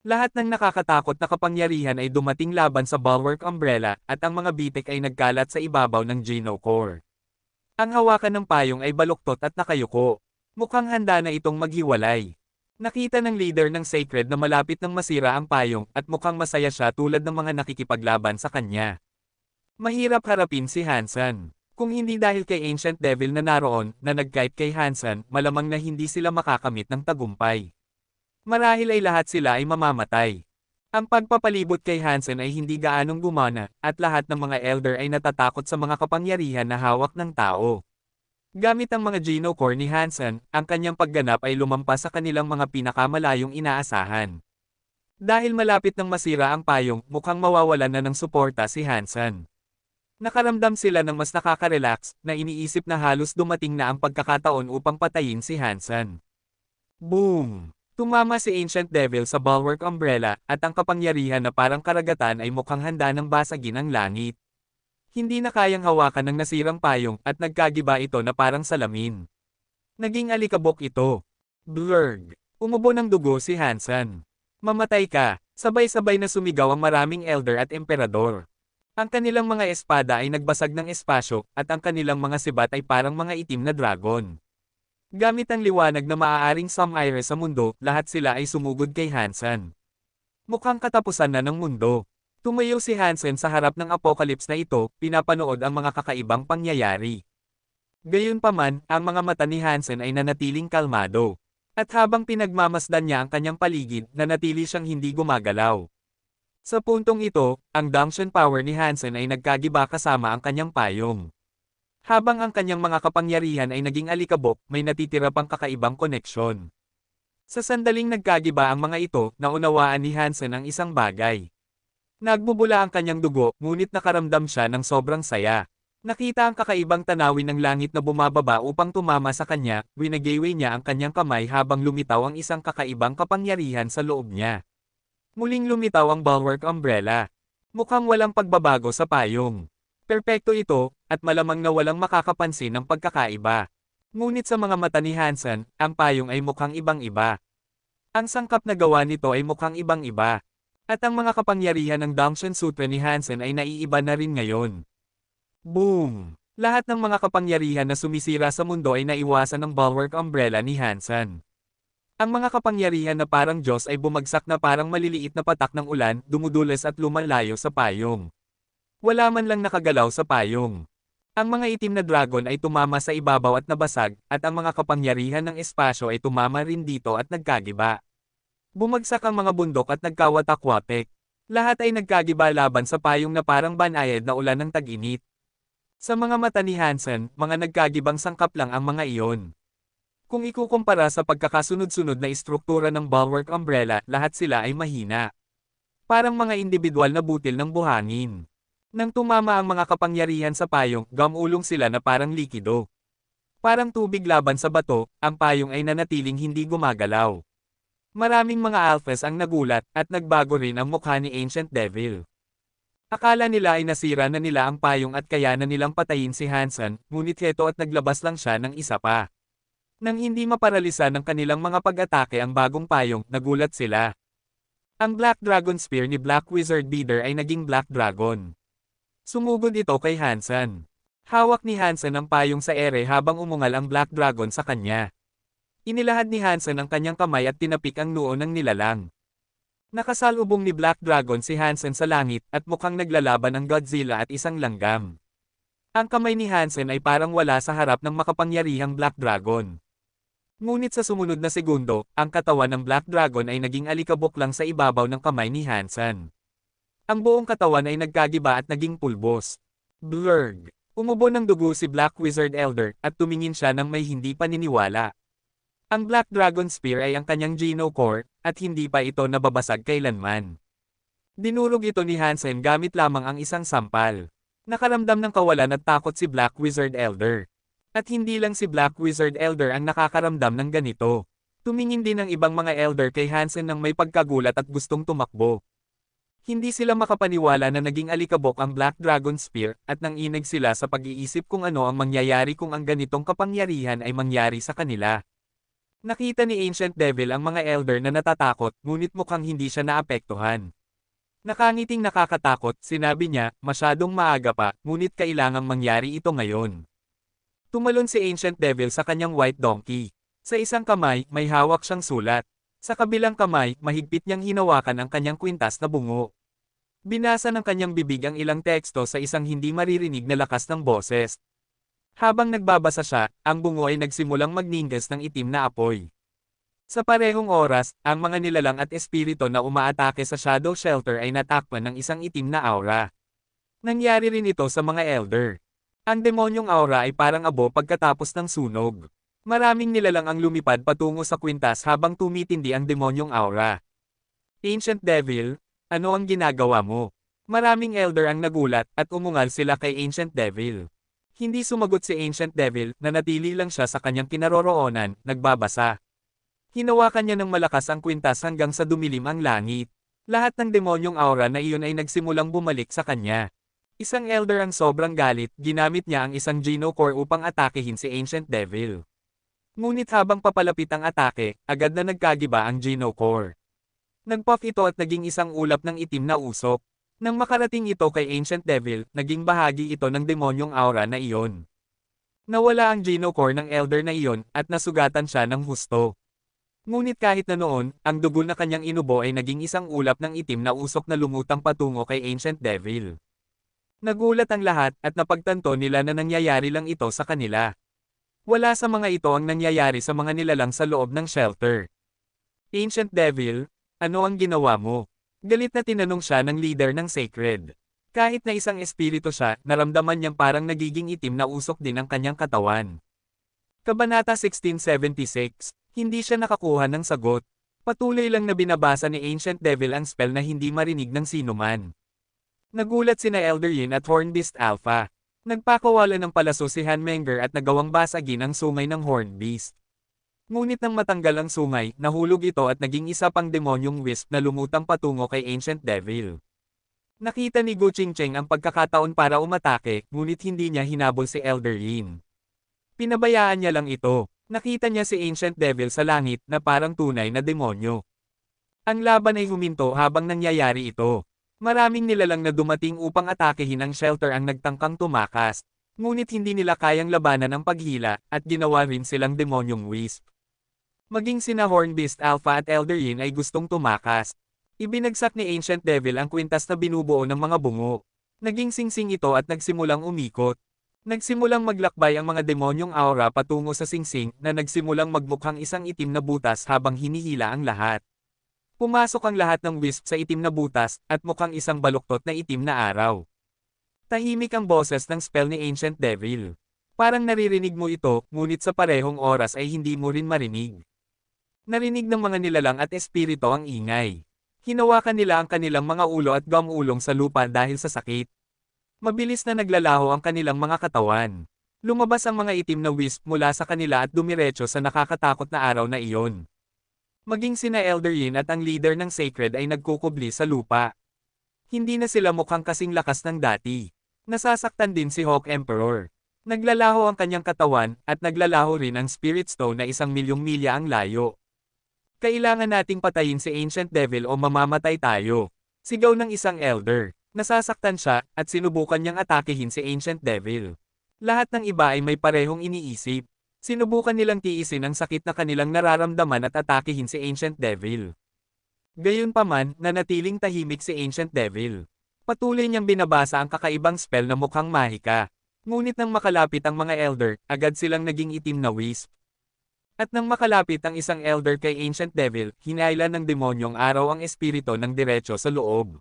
Lahat ng nakakatakot na kapangyarihan ay dumating laban sa Bulwark Umbrella, at ang mga bitik ay nagkalat sa ibabaw ng Geno Core. Ang hawakan ng payong ay baluktot at nakayuko. Mukhang handa na itong maghiwalay. Nakita ng leader ng Sacred na malapit nang masira ang payong, at mukhang masaya siya tulad ng mga nakikipaglaban sa kanya. Mahirap harapin si Hansen. Kung hindi dahil kay Ancient Devil na naroon, na nag-guide kay Hansen, malamang na hindi sila makakamit ng tagumpay. Marahil ay lahat sila ay mamamatay. Ang pagpapalibot kay Hansen ay hindi gaanong gumana, at lahat ng mga elder ay natatakot sa mga kapangyarihan na hawak ng tao. Gamit ang mga Geno Core ni Hansen, ang kanyang pagganap ay lumampas sa kanilang mga pinakamalayong inaasahan. Dahil malapit nang masira ang payong, mukhang mawawalan na ng suporta si Hansen. Nakaramdam sila ng mas nakaka-relax, na iniisip na halos dumating na ang pagkakataon upang patayin si Hansen. Boom! Tumama si Ancient Devil sa Bulwark Umbrella, at ang kapangyarihan na parang karagatan ay mukhang handa ng basagin ang langit. Hindi na kayang hawakan ng nasirang payong, at nagkagiba ito na parang salamin. Naging alikabok ito. Blurg! Umubo ng dugo si Hansen. Mamatay ka! Sabay-sabay na sumigaw ang maraming elder at emperador. Ang kanilang mga espada ay nagbasag ng espasyo, at ang kanilang mga sibat ay parang mga itim na dragon. Gamit ang liwanag na maaaring sumire sa mundo, lahat sila ay sumugod kay Hansen. Mukhang katapusan na ng mundo. Tumayo si Hansen sa harap ng apocalypse na ito, pinapanood ang mga kakaibang pangyayari. Gayunpaman, ang mga mata ni Hansen ay nanatiling kalmado. At habang pinagmamasdan niya ang kanyang paligid, nanatili siyang hindi gumagalaw. Sa puntong ito, ang Dongshan power ni Hansen ay nagkagiba kasama ang kanyang payong. Habang ang kanyang mga kapangyarihan ay naging alikabok, may natitira pang kakaibang koneksyon. Sa sandaling nagkagiba ang mga ito, naunawaan ni Hansen ang isang bagay. Nagbubula ang kanyang dugo, ngunit nakaramdam siya ng sobrang saya. Nakita ang kakaibang tanawin ng langit na bumababa upang tumama sa kanya, winagayway niya ang kanyang kamay habang lumitaw ang isang kakaibang kapangyarihan sa loob niya. Muling lumitaw ang Bulwark Umbrella. Mukhang walang pagbabago sa payong. Perpekto ito, at malamang na walang makakapansin ng pagkakaiba. Ngunit sa mga mata ni Hansen, ang payong ay mukhang ibang-iba. Ang sangkap na gawa nito ay mukhang ibang-iba. At ang mga kapangyarihan ng Dongshan Sutra ni Hansen ay naiiba na rin ngayon. Boom! Lahat ng mga kapangyarihan na sumisira sa mundo ay naiwasan ng Bulwark Umbrella ni Hansen. Ang mga kapangyarihan na parang Diyos ay bumagsak na parang maliliit na patak ng ulan, dumudulas at lumalayo sa payong. Wala man lang nakagalaw sa payong. Ang mga itim na dragon ay tumama sa ibabaw at nabasag, at ang mga kapangyarihan ng espasyo ay tumama rin dito at nagkagiba. Bumagsak ang mga bundok at nagkawatak-watek. Lahat ay nagkagiba laban sa payong na parang banayad na ulan ng tag-init. Sa mga mata ni Hansen, mga nagkagibang sangkap lang ang mga iyon. Kung ikukumpara sa pagkakasunod-sunod na istruktura ng Bulwark Umbrella, lahat sila ay mahina. Parang mga individual na butil ng buhangin. Nang tumama ang mga kapangyarihan sa payong, gamulong sila na parang likido. Parang tubig laban sa bato, ang payong ay nanatiling hindi gumagalaw. Maraming mga alphas ang nagulat, at nagbago rin ang mukha ni Ancient Devil. Akala nila ay nasira na nila ang payong at kaya na nilang patayin si Hansen, ngunit heto at naglabas lang siya ng isa pa. Nang hindi maparalisa ng kanilang mga pag-atake ang bagong payong, nagulat sila. Ang Black Dragon Spear ni Black Wizard Beater ay naging Black Dragon. Sumugod ito kay Hansen. Hawak ni Hansen ang payong sa ere habang umungal ang Black Dragon sa kanya. Inilahad ni Hansen ang kanyang kamay at tinapik ang noo ng nilalang. Nakasalubong ni Black Dragon si Hansen sa langit at mukhang naglalaban ang Godzilla at isang langgam. Ang kamay ni Hansen ay parang wala sa harap ng makapangyarihang Black Dragon. Ngunit sa sumunod na segundo, ang katawan ng Black Dragon ay naging alikabok lang sa ibabaw ng kamay ni Hansen. Ang buong katawan ay nagkagiba at naging pulbos. Blurg. Umubo ng dugo si Black Wizard Elder at tumingin siya ng may hindi paniniwala. Ang Black Dragon Spear ay ang kanyang Geno Core, at hindi pa ito nababasag kailanman. Dinurog ito ni Hansen gamit lamang ang isang sampal. Nakaramdam ng kawalan at takot si Black Wizard Elder. At hindi lang si Black Wizard Elder ang nakakaramdam ng ganito. Tumingin din ang ibang mga Elder kay Hansen ng may pagkagulat at gustong tumakbo. Hindi sila makapaniwala na naging alikabok ang Black Dragon Spear at nanginig sila sa pag-iisip kung ano ang mangyayari kung ang ganitong kapangyarihan ay mangyari sa kanila. Nakita ni Ancient Devil ang mga Elder na natatakot ngunit mukhang hindi siya naapektuhan. Nakangiting nakakatakot, sinabi niya, masyadong maaga pa, ngunit kailangang mangyari ito ngayon. Tumalon si Ancient Devil sa kanyang White Donkey. Sa isang kamay, may hawak siyang sulat. Sa kabilang kamay, mahigpit niyang hinawakan ang kanyang kwintas na bungo. Binasa ng kanyang bibig ang ilang teksto sa isang hindi maririnig na lakas ng boses. Habang nagbabasa siya, ang bungo ay nagsimulang magningas ng itim na apoy. Sa parehong oras, ang mga nilalang at espiritu na umaatake sa Shadow Shelter ay natakpan ng isang itim na aura. Nangyari rin ito sa mga Elder. Ang demonyong aura ay parang abo pagkatapos ng sunog. Maraming nilalang ang lumipad patungo sa kwintas habang tumitindi ang demonyong aura. Ancient Devil, ano ang ginagawa mo? Maraming Elder ang nagulat at umungal sila kay Ancient Devil. Hindi sumagot si Ancient Devil, nanatili lang siya sa kanyang kinaroroonan, nagbabasa. Hinawakan niya ng malakas ang kwintas hanggang sa dumilim ang langit. Lahat ng demonyong aura na iyon ay nagsimulang bumalik sa kanya. Isang Elder ang sobrang galit, ginamit niya ang isang Geno Core upang atakehin si Ancient Devil. Ngunit habang papalapit ang atake, agad na nagkagiba ang Geno Core. Nagpuff ito at naging isang ulap ng itim na usok. Nang makarating ito kay Ancient Devil, naging bahagi ito ng demonyong aura na iyon. Nawala ang Geno Core ng Elder na iyon, at nasugatan siya ng husto. Ngunit kahit na noon, ang dugo na kanyang inubo ay naging isang ulap ng itim na usok na lumutang patungo kay Ancient Devil. Nagulat ang lahat, at napagtanto nila na nangyayari lang ito sa kanila. Wala sa mga ito ang nangyayari sa mga nilalang sa loob ng shelter. Ancient Devil, ano ang ginawa mo? Galit na tinanong siya ng leader ng Sacred. Kahit na isang espiritu siya, naramdaman niyang parang nagiging itim na usok din ang kanyang katawan. Kabanata 1676, hindi siya nakakuha ng sagot. Patuloy lang na binabasa ni Ancient Devil ang spell na hindi marinig ng sinuman. Nagulat sina Elder Yin at Hornbeast Alpha. Nagpakawala ng palaso si Hanmenger at nagawang basagin ang sungay ng Hornbeast. Ngunit nang matanggal ang sungay, nahulog ito at naging isa pang demonyong wisp na lumutang patungo kay Ancient Devil. Nakita ni Gu Qingcheng ang pagkakataon para umatake, ngunit hindi niya hinabol si Elder Yin. Pinabayaan niya lang ito. Nakita niya si Ancient Devil sa langit na parang tunay na demonyo. Ang laban ay huminto habang nangyayari ito. Maraming nilalang na dumating upang atakehin ang shelter ang nagtangkang tumakas. Ngunit hindi nila kayang labanan ang paghila, at ginawa rin silang demonyong wisp. Maging sina Hornbeast Alpha at Elder Yin ay gustong tumakas. Ibinagsak ni Ancient Devil ang kwintas na binubuo ng mga bungo. Naging singsing ito at nagsimulang umikot. Nagsimulang maglakbay ang mga demonyong aura patungo sa singsing na nagsimulang magmukhang isang itim na butas habang hinihila ang lahat. Pumasok ang lahat ng wisp sa itim na butas at mukhang isang baluktot na itim na araw. Tahimik ang boses ng spell ni Ancient Devil. Parang naririnig mo ito, ngunit sa parehong oras ay hindi mo rin marinig. Narinig ng mga nilalang at espiritu ang ingay. Hinawakan nila ang kanilang mga ulo at gumulong sa lupa dahil sa sakit. Mabilis na naglalaho ang kanilang mga katawan. Lumabas ang mga itim na wisp mula sa kanila at dumiretso sa nakakatakot na araw na iyon. Maging sina Elder Yin at ang leader ng Sacred ay nagkukubli sa lupa. Hindi na sila mukhang kasing lakas ng dati. Nasasaktan din si Hawk Emperor. Naglalaho ang kanyang katawan, at naglalaho rin ang Spirit Stone na 1,000,000 milya ang layo. Kailangan nating patayin si Ancient Devil o mamamatay tayo. Sigaw ng isang Elder. Nasasaktan siya, at sinubukan niyang atakehin si Ancient Devil. Lahat ng iba ay may parehong iniisip. Sinubukan nilang tiisin ang sakit na kanilang nararamdaman at atakihin si Ancient Devil. Gayunpaman, nanatiling tahimik si Ancient Devil. Patuloy niyang binabasa ang kakaibang spell na mukhang mahika. Ngunit nang makalapit ang mga elder, agad silang naging itim na wisp. At nang makalapit ang isang elder kay Ancient Devil, hinailan ng demonyong araw ang espirito ng diretso sa loob.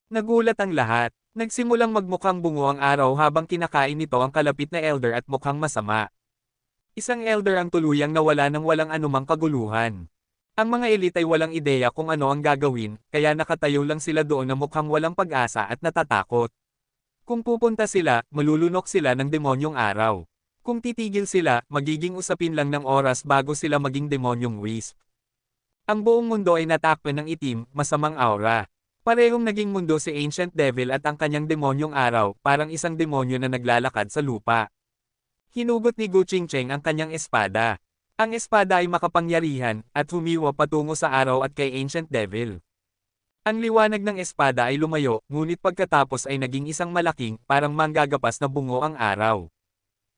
Nagulat ang lahat. Nagsimulang magmukhang bungo ang araw habang kinakain nito ang kalapit na elder at mukhang masama. Isang elder ang tuluyang nawala ng walang anumang kaguluhan. Ang mga elite ay walang ideya kung ano ang gagawin, kaya nakatayo lang sila doon na mukhang walang pag-asa at natatakot. Kung pupunta sila, malulunok sila ng demonyong araw. Kung titigil sila, magiging usapin lang ng oras bago sila maging demonyong wisp. Ang buong mundo ay natakpan ng itim, masamang aura. Parehong naging mundo si Ancient Devil at ang kanyang demonyong araw, parang isang demonyo na naglalakad sa lupa. Hinugot ni Gu Qingcheng ang kanyang espada. Ang espada ay makapangyarihan, at humiwa patungo sa araw at kay Ancient Devil. Ang liwanag ng espada ay lumayo, ngunit pagkatapos ay naging isang malaking, parang manggagapas na bungo ang araw.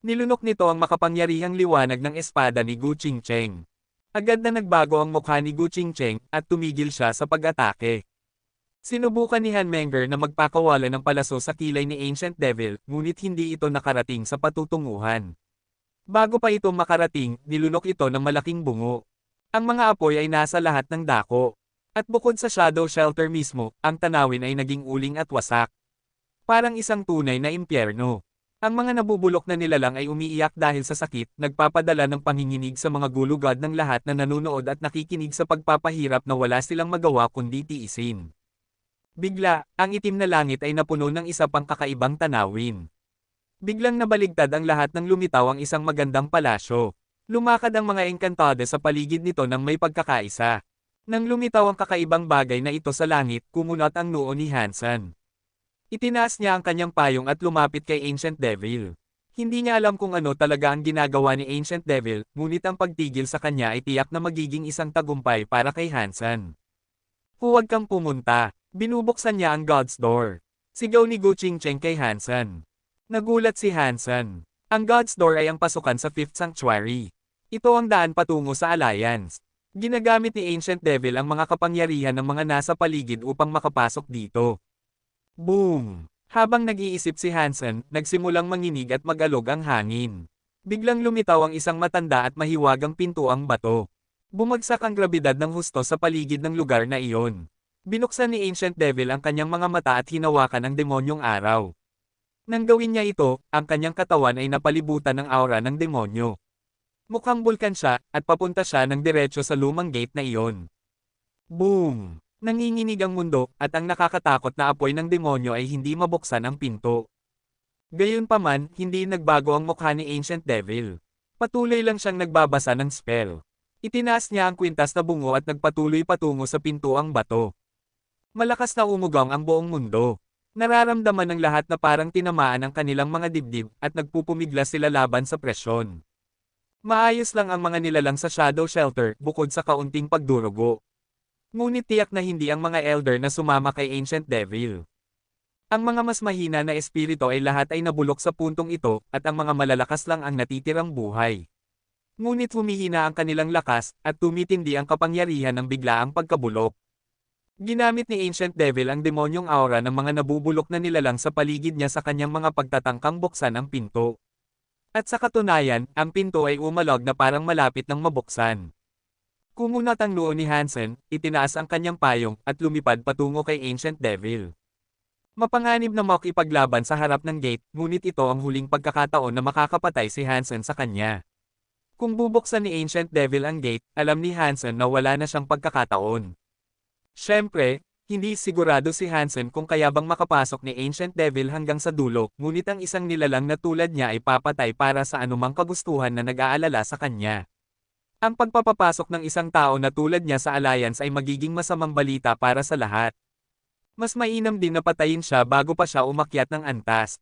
Nilunok nito ang makapangyarihang liwanag ng espada ni Gu Qingcheng. Agad na nagbago ang mukha ni Gu Qingcheng, at tumigil siya sa pag-atake. Sinubukan ni Han Menger na magpakawala ng palaso sa kilay ni Ancient Devil, ngunit hindi ito nakarating sa patutunguhan. Bago pa ito makarating, nilunok ito ng malaking bungo. Ang mga apoy ay nasa lahat ng dako. At bukod sa Shadow Shelter mismo, ang tanawin ay naging uling at wasak. Parang isang tunay na impyerno. Ang mga nabubulok na nilalang ay umiiyak dahil sa sakit, nagpapadala ng panginginig sa mga gulugad ng lahat na nanonood at nakikinig sa pagpapahirap na wala silang magawa kundi tiisin. Bigla, ang itim na langit ay napuno ng isa pang kakaibang tanawin. Biglang nabaligtad ang lahat ng lumitaw ang isang magandang palasyo. Lumakad ang mga engkantado sa paligid nito nang may pagkakaisa. Nang lumitaw ang kakaibang bagay na ito sa langit, kumunat ang noo ni Hansen. Itinaas niya ang kanyang payong at lumapit kay Ancient Devil. Hindi niya alam kung ano talaga ang ginagawa ni Ancient Devil, ngunit ang pagtigil sa kanya ay tiyak na magiging isang tagumpay para kay Hansen. Huwag kang pumunta. Binubuksan niya ang God's Door. Sigaw ni Gu Qingcheng kay Hansen. Nagulat si Hansen. Ang God's Door ay ang pasukan sa Fifth Sanctuary. Ito ang daan patungo sa Alliance. Ginagamit ni Ancient Devil ang mga kapangyarihan ng mga nasa paligid upang makapasok dito. Boom! Habang nag-iisip si Hansen, nagsimulang manginig at mag-alog ang hangin. Biglang lumitaw ang isang matanda at mahiwagang pintuang bato. Bumagsak ang grabidad ng husto sa paligid ng lugar na iyon. Binuksan ni Ancient Devil ang kanyang mga mata at hinawakan ang demonyong araw. Nang gawin niya ito, ang kanyang katawan ay napalibutan ng aura ng demonyo. Mukhang bulkan siya, at papunta siya ng diretso sa lumang gate na iyon. Boom! Nanginginig ang mundo, at ang nakakatakot na apoy ng demonyo ay hindi mabuksan ang pinto. Gayunpaman, hindi nagbago ang mukha ni Ancient Devil. Patuloy lang siyang nagbabasa ng spell. Itinaas niya ang kwintas na bungo at nagpatuloy patungo sa pintuang bato. Malakas na umugang ang buong mundo. Nararamdaman ng lahat na parang tinamaan ang kanilang mga dibdib at nagpupumiglas sila laban sa presyon. Maayos lang ang mga nilalang sa Shadow Shelter bukod sa kaunting pagdurugo. Ngunit tiyak na hindi ang mga elder na sumama kay Ancient Devil. Ang mga mas mahina na espiritu ay lahat ay nabulok sa puntong ito at ang mga malalakas lang ang natitirang buhay. Ngunit humihina ang kanilang lakas at tumitindi ang kapangyarihan ng biglaang pagkabulok. Ginamit ni Ancient Devil ang demonyong aura ng mga nabubulok na nilalang sa paligid niya sa kanyang mga pagtatangkang buksan ang pinto. At sa katunayan, ang pinto ay umalog na parang malapit ng mabuksan. Kumunat ang noo ni Hansen, itinaas ang kanyang payong, at lumipad patungo kay Ancient Devil. Mapanganib na makipaglaban sa harap ng gate, ngunit ito ang huling pagkakataon na makakapatay si Hansen sa kanya. Kung bubuksan ni Ancient Devil ang gate, alam ni Hansen na wala na siyang pagkakataon. Siyempre, hindi sigurado si Hansen kung kaya bang makapasok ni Ancient Devil hanggang sa dulo, ngunit ang isang nilalang na tulad niya ay papatay para sa anumang kagustuhan na nag-aalala sa kanya. Ang pagpapapasok ng isang tao na tulad niya sa Alliance ay magiging masamang balita para sa lahat. Mas mainam din na patayin siya bago pa siya umakyat ng antas.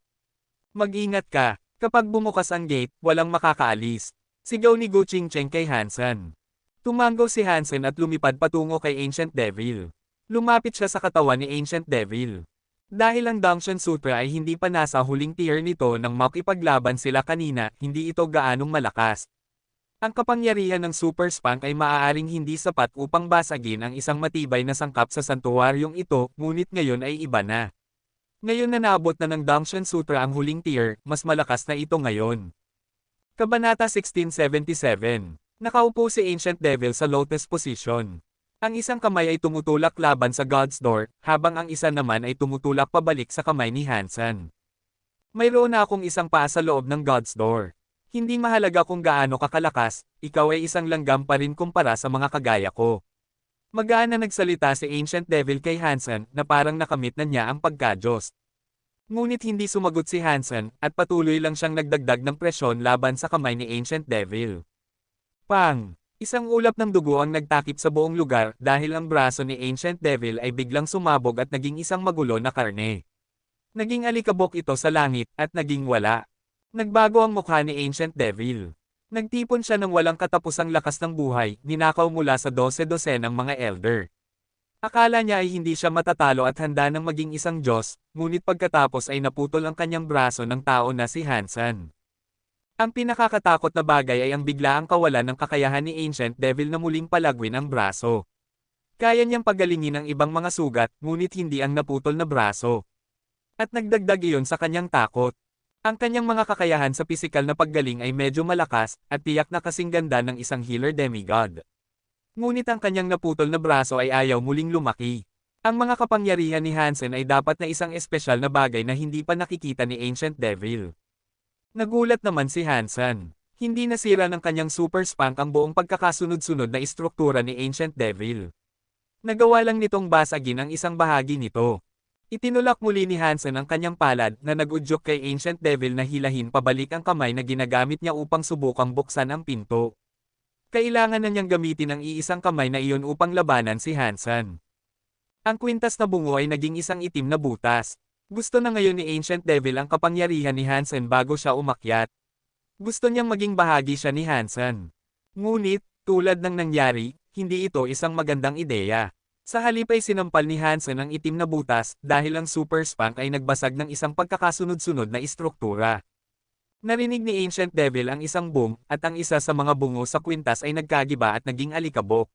Mag-ingat ka, kapag bumukas ang gate, walang makakaalis. Sigaw ni Gu Qingcheng kay Hansen. Tumango si Hansen at lumipad patungo kay Ancient Devil. Lumapit siya sa katawan ni Ancient Devil. Dahil ang Dangshan Sutra ay hindi pa nasa huling tier nito nang makipaglaban sila kanina, hindi ito gaanong malakas. Ang kapangyarihan ng Super Spank ay maaaring hindi sapat upang basagin ang isang matibay na sangkap sa santuaryong ito, ngunit ngayon ay iba na. Ngayon na naabot na ng Dangshan Sutra ang huling tier, mas malakas na ito ngayon. Kabanata 1677. Nakaupo si Ancient Devil sa Lotus Position. Ang isang kamay ay tumutulak laban sa God's Door, habang ang isa naman ay tumutulak pabalik sa kamay ni Hansen. Mayroon na akong isang paa sa loob ng God's Door. Hindi mahalaga kung gaano kakalakas, ikaw ay isang langgam pa rin kumpara sa mga kagaya ko. Magaan na nagsalita si Ancient Devil kay Hansen na parang nakamit na niya ang pagka-Diyos. Ngunit hindi sumagot si Hansen, at patuloy lang siyang nagdagdag ng presyon laban sa kamay ni Ancient Devil. Pang! Isang ulap ng dugo ang nagtakip sa buong lugar dahil ang braso ni Ancient Devil ay biglang sumabog at naging isang magulo na karne. Naging alikabok ito sa langit at naging wala. Nagbago ang mukha ni Ancient Devil. Nagtipon siya ng walang katapusang lakas ng buhay, ninakaw mula sa 12 ng mga elder. Akala niya ay hindi siya matatalo at handa ng maging isang Diyos, ngunit pagkatapos ay naputol ang kanyang braso ng tao na si Hansen. Ang pinakakatakot na bagay ay ang biglaang kawalan ng kakayahan ni Ancient Devil na muling palagwin ang braso. Kaya niyang pagalingin ang ibang mga sugat, ngunit hindi ang naputol na braso. At nagdagdag iyon sa kanyang takot. Ang kanyang mga kakayahan sa pisikal na paggaling ay medyo malakas, at tiyak na kasing ganda ng isang healer demigod. Ngunit ang kanyang naputol na braso ay ayaw muling lumaki. Ang mga kapangyarihan ni Hansen ay dapat na isang espesyal na bagay na hindi pa nakikita ni Ancient Devil. Nagulat naman si Hansen. Hindi nasira ng kanyang Super Spank ang buong pagkakasunod-sunod na istruktura ni Ancient Devil. Nagawa lang nitong basagin ang isang bahagi nito. Itinulak muli ni Hansen ang kanyang palad na nag-udyok kay Ancient Devil na hilahin pabalik ang kamay na ginagamit niya upang subukang buksan ang pinto. Kailangan na niyang gamitin ang iisang kamay na iyon upang labanan si Hansen. Ang kwintas na bungo ay naging isang itim na butas. Gusto na ngayon ni Ancient Devil ang kapangyarihan ni Hansen bago siya umakyat. Gusto niyang maging bahagi siya ni Hansen. Ngunit, tulad ng nangyari, hindi ito isang magandang ideya. Sa halip ay sinampal ni Hansen ang itim na butas dahil ang Super Spank ay nagbasag ng isang pagkakasunod-sunod na istruktura. Narinig ni Ancient Devil ang isang boom at ang isa sa mga bungo sa kwintas ay nagkagiba at naging alikabok.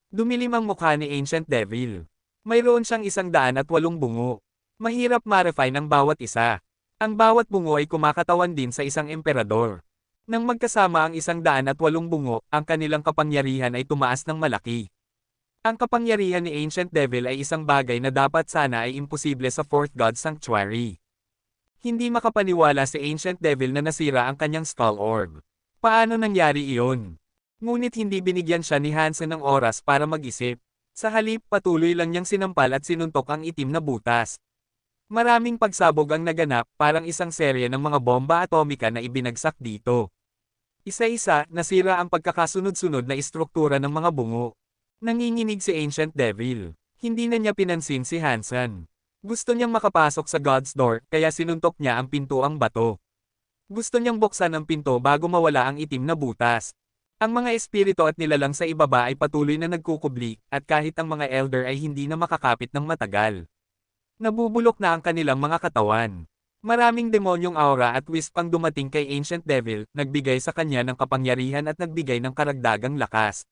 Dumilim ang mukha ni Ancient Devil. Mayroon siyang 108 bungo. Mahirap ma-refine ang bawat isa. Ang bawat bungo ay kumakatawan din sa isang emperador. Nang magkasama ang 108 bungo, ang kanilang kapangyarihan ay tumaas ng malaki. Ang kapangyarihan ni Ancient Devil ay isang bagay na dapat sana ay imposible sa Fourth God Sanctuary. Hindi makapaniwala si Ancient Devil na nasira ang kanyang Skull Orb. Paano nangyari iyon? Ngunit hindi binigyan siya ni Hansen ng oras para mag-isip. Sa halip, patuloy lang niyang sinampal at sinuntok ang itim na butas. Maraming pagsabog ang naganap, parang isang serye ng mga bomba atomika na ibinagsak dito. Isa-isa, nasira ang pagkakasunod-sunod na istruktura ng mga bungo. Nanginginig si Ancient Devil. Hindi na niya pinansin si Hansen. Gusto niyang makapasok sa God's Door, kaya sinuntok niya ang pintuang bato. Gusto niyang buksan ang pinto bago mawala ang itim na butas. Ang mga espiritu at nilalang sa ibaba ay patuloy na nagkukubli, at kahit ang mga elder ay hindi na makakapit ng matagal. Nabubulok na ang kanilang mga katawan. Maraming demonyong aura at wisp ang dumating kay Ancient Devil, nagbigay sa kanya ng kapangyarihan at nagbigay ng karagdagang lakas.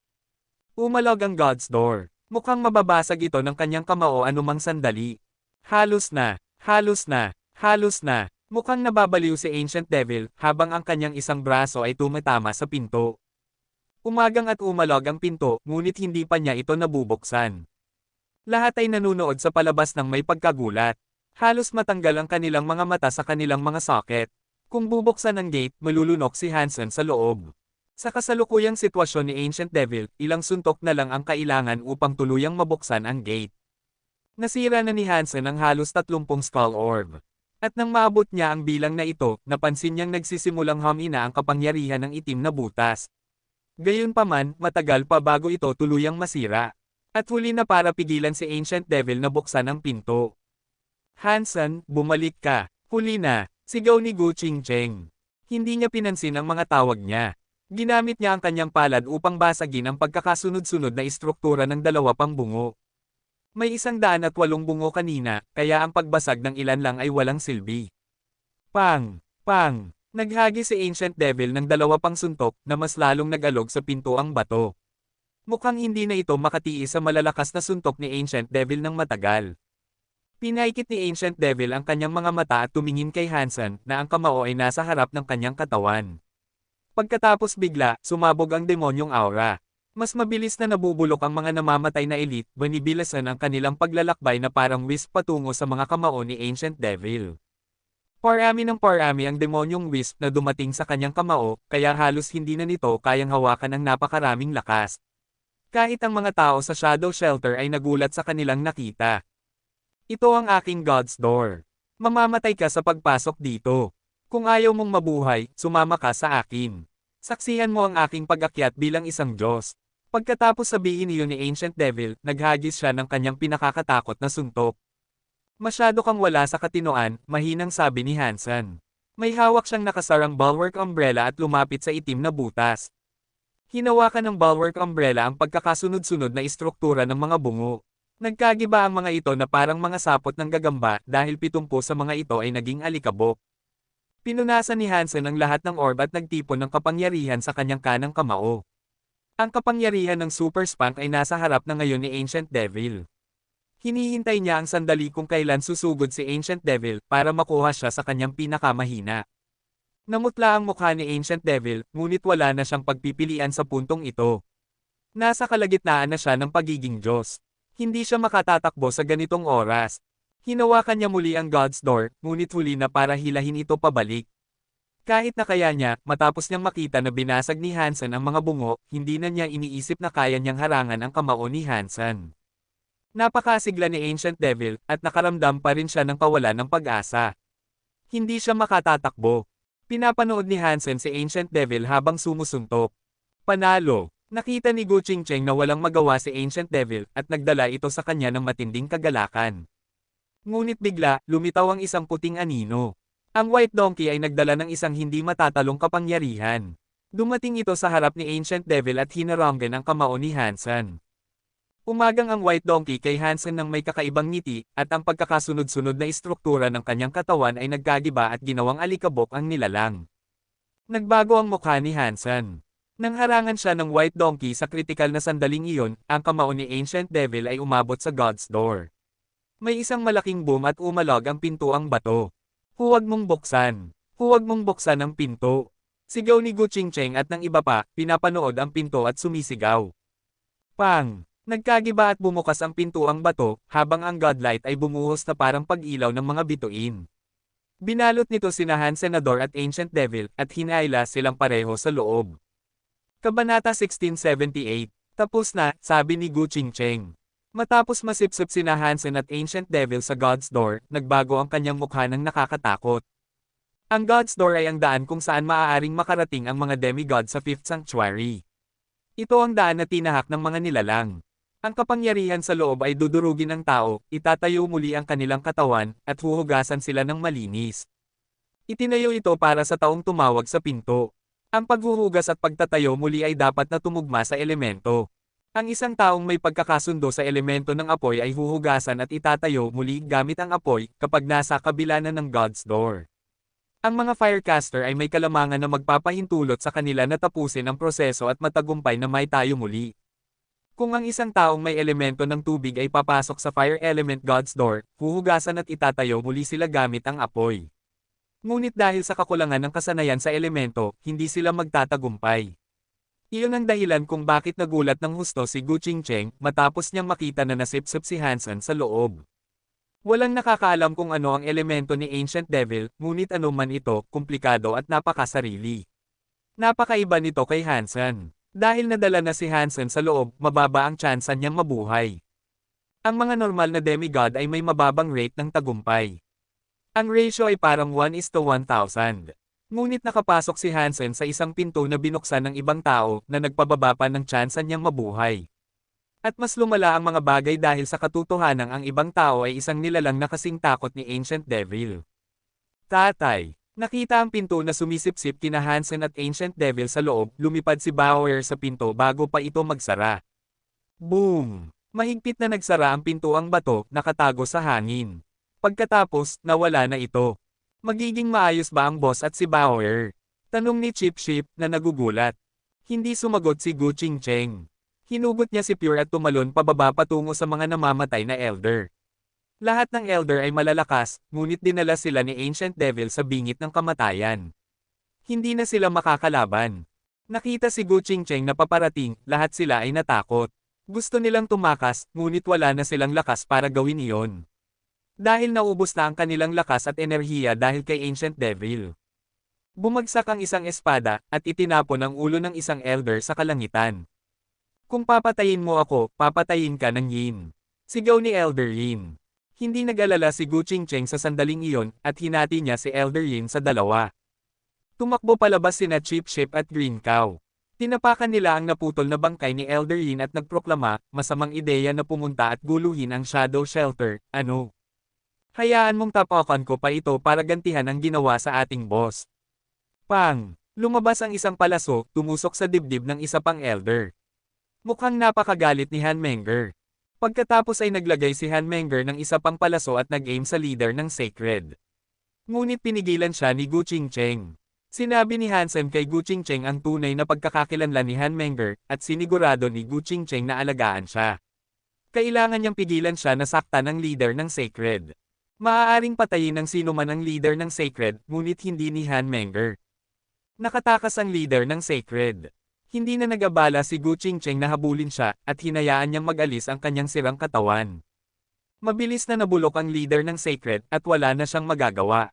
Umalog ang God's Door. Mukhang mababasag ito ng kanyang kamao anumang sandali. Halos na, halos na, halos na. Mukhang nababaliw si Ancient Devil habang ang kanyang isang braso ay tumatama sa pinto. Umagang at umalog ang pinto, ngunit hindi pa niya ito nabubuksan. Lahat ay nanunood sa palabas ng may pagkagulat. Halos matanggal ang kanilang mga mata sa kanilang mga socket. Kung bubuksan ang gate, malulunok si Hansen sa loob. Sa kasalukuyang sitwasyon ni Ancient Devil, ilang suntok na lang ang kailangan upang tuluyang mabuksan ang gate. Nasira na ni Hansen ang halos 30 Skull Orb. At nang maabot niya ang bilang na ito, napansin niyang nagsisimulang humina ang kapangyarihan ng itim na butas. Gayunpaman, matagal pa bago ito tuluyang masira. At huli na para pigilan si Ancient Devil na buksan ang pinto. Hansen, bumalik ka. Huli na, sigaw ni Gu Qingcheng. Hindi niya pinansin ang mga tawag niya. Ginamit niya ang kanyang palad upang basagin ang pagkakasunod-sunod na istruktura ng dalawa pang bungo. May 108 bungo kanina, kaya ang pagbasag ng ilan lang ay walang silbi. Pang! Pang! Naghagi si Ancient Devil ng 2 pang suntok na mas lalong nag-alog sa pinto ang bato. Mukhang hindi na ito makatiis sa malalakas na suntok ni Ancient Devil ng matagal. Pinaikit ni Ancient Devil ang kanyang mga mata at tumingin kay Hansen na ang kamao ay nasa harap ng kanyang katawan. Pagkatapos bigla, sumabog ang demonyong aura. Mas mabilis na nabubulok ang mga namamatay na elite, binibilasan ang kanilang paglalakbay na parang wisp patungo sa mga kamao ni Ancient Devil. Parami ng parami ang demonyong wisp na dumating sa kanyang kamao, kaya halos hindi na nito kayang hawakan ang napakaraming lakas. Kahit ang mga tao sa Shadow Shelter ay nagulat sa kanilang nakita. Ito ang aking God's Door. Mamamatay ka sa pagpasok dito. Kung ayaw mong mabuhay, sumama ka sa akin. Saksihan mo ang aking pag-akyat bilang isang Diyos. Pagkatapos sabihin niyo ni Ancient Devil, naghagis siya ng kanyang pinakakatakot na suntok. Masyado kang wala sa katinoan, mahinang sabi ni Hansen. May hawak siyang nakasarang bulwark umbrella at lumapit sa itim na butas. Hinawakan ng bulwark umbrella ang pagkakasunod-sunod na istruktura ng mga bungo. Nagkagiba ang mga ito na parang mga sapot ng gagamba dahil 70 sa mga ito ay naging alikabok. Pinunasan ni Hansen ang lahat ng orb at nagtipon ng kapangyarihan sa kanyang kanang kamao. Ang kapangyarihan ng Super Spank ay nasa harap na ngayon ni Ancient Devil. Hinihintay niya ang sandali kung kailan susugod si Ancient Devil para makuha siya sa kanyang pinakamahina. Namutla ang mukha ni Ancient Devil, ngunit wala na siyang pagpipilian sa puntong ito. Nasa kalagitnaan na siya ng pagiging Diyos. Hindi siya makatatakbo sa ganitong oras. Hinawakan niya muli ang God's Door, ngunit huli na para hilahin ito pabalik. Kahit na kaya niya, matapos niyang makita na binasag ni Hansen ang mga bungo, hindi na niya iniisip na kaya niyang harangan ang kamao ni Hansen. Napakasigla ni Ancient Devil, at nakaramdam pa rin siya ng kawalan ng pag-asa. Hindi siya makatatakbo. Pinapanood ni Hansen si Ancient Devil habang sumusuntok. Panalo! Nakita ni Gu Qingcheng na walang magawa si Ancient Devil, at nagdala ito sa kanya ng matinding kagalakan. Ngunit bigla, lumitaw ang isang puting anino. Ang White Donkey ay nagdala ng isang hindi matatalong kapangyarihan. Dumating ito sa harap ni Ancient Devil at hinaranggan ang kamao ni Hansen. Umagang ang White Donkey kay Hansen ng may kakaibang ngiti, at ang pagkakasunod-sunod na istruktura ng kanyang katawan ay nagkagiba at ginawang alikabok ang nilalang. Nagbago ang mukha ni Hansen. Nang harangan siya ng White Donkey sa kritikal na sandaling iyon, ang kamao ni Ancient Devil ay umabot sa God's Door. May isang malaking boom at umalog ang pinto ang bato. Huwag mong buksan. Huwag mong buksan ang pinto. Sigaw ni Gu Qingcheng at ng iba pa, pinapanood ang pinto at sumisigaw. Pang! Nagkagiba at bumukas ang pinto ang bato, habang ang Godlight ay bumuhos na parang pag-ilaw ng mga bituin. Binalot nito sina Hansen at Ancient Devil, at hinayla silang pareho sa loob. Kabanata 1678. Tapos na, sabi ni Gu Qingcheng. Matapos masipsip sina Hansen at Ancient Devil sa God's Door, nagbago ang kanyang mukha ng nakakatakot. Ang God's Door ay ang daan kung saan maaaring makarating ang mga demigod sa Fifth Sanctuary. Ito ang daan na tinahak ng mga nilalang. Ang kapangyarihan sa loob ay dudurugin ang tao, itatayo muli ang kanilang katawan, at huhugasan sila ng malinis. Itinayo ito para sa taong tumawag sa pinto. Ang paghuhugas at pagtatayo muli ay dapat na tumugma sa elemento. Ang isang taong may pagkakasundo sa elemento ng apoy ay huhugasan at itatayo muli gamit ang apoy kapag nasa kabila na ng God's Door. Ang mga firecaster ay may kalamangan na magpapahintulot sa kanila na tapusin ang proseso at matagumpay na may tayo muli. Kung ang isang taong may elemento ng tubig ay papasok sa fire element God's Door, huhugasan at itatayo muli sila gamit ang apoy. Ngunit dahil sa kakulangan ng kasanayan sa elemento, hindi sila magtatagumpay. Iyon ang dahilan kung bakit nagulat ng husto si Gu Qingcheng matapos niyang makita na nasipsip si Hansen sa loob. Walang nakakaalam kung ano ang elemento ni Ancient Devil, ngunit ano man ito, komplikado at napakasarili. Napakaiba nito kay Hansen. Dahil nadala na si Hansen sa loob, mababa ang tsansa niyang mabuhay. Ang mga normal na demigod ay may mababang rate ng tagumpay. Ang ratio ay parang 1:1000. Ngunit nakapasok si Hansen sa isang pinto na binuksan ng ibang tao na nagpababa pa ng tsansa niyang mabuhay. At mas lumala ang mga bagay dahil sa katotohanan ang ibang tao ay isang nilalang na kasing takot ni Ancient Devil. Tatay, nakita ang pinto na sumisipsip kina Hansen at Ancient Devil sa loob, lumipad si Bauer sa pinto bago pa ito magsara. Boom! Mahigpit na nagsara ang pintuang bato, nakatago sa hangin. Pagkatapos, nawala na ito. Magiging maayos ba ang boss at si Bauer? Tanong ni Chip Chip, na nagugulat. Hindi sumagot si Gu Qingcheng. Hinugot niya si Pure at tumalon pababa patungo sa mga namamatay na elder. Lahat ng elder ay malalakas, ngunit dinala sila ni Ancient Devil sa bingit ng kamatayan. Hindi na sila makakalaban. Nakita si Gu Qingcheng na paparating, lahat sila ay natakot. Gusto nilang tumakas, ngunit wala na silang lakas para gawin iyon. Dahil naubos na ang kanilang lakas at enerhiya dahil kay Ancient Devil. Bumagsak ang isang espada, at itinapon ang ulo ng isang elder sa kalangitan. Kung papatayin mo ako, papatayin ka ng Yin. Sigaw ni Elder Yin. Hindi nag-alala si Gu Qingcheng sa sandaling iyon, at hinati niya si Elder Yin sa dalawa. Tumakbo palabas sina Chip Chip at Green Cow. Tinapakan nila ang naputol na bangkay ni Elder Yin at nagproklama, masamang ideya na pumunta at guluhin ang Shadow Shelter, ano? Hayaan mong tapakan ko pa ito para gantihan ang ginawa sa ating boss. Pang! Lumabas ang isang palaso, tumusok sa dibdib ng isa pang elder. Mukhang napakagalit ni Han Menger. Pagkatapos ay naglagay si Han Menger ng isa pang palaso at nag-aim sa leader ng Sacred. Ngunit pinigilan siya ni Gu Qingcheng. Sinabi ni Hansen kay Gu Qingcheng ang tunay na pagkakakilanlan ni Han Menger, at sinigurado ni Gu Qingcheng na alagaan siya. Kailangan niyang pigilan siya na saktan ng leader ng Sacred. Maaaring patayin ng sino man ang leader ng Sacred, ngunit hindi ni Han Menger. Nakatakas ang leader ng Sacred. Hindi na nag-abala si Gu Qingcheng na habulin siya, at hinayaan niyang mag-alis ang kanyang sirang katawan. Mabilis na nabulok ang leader ng Sacred, at wala na siyang magagawa.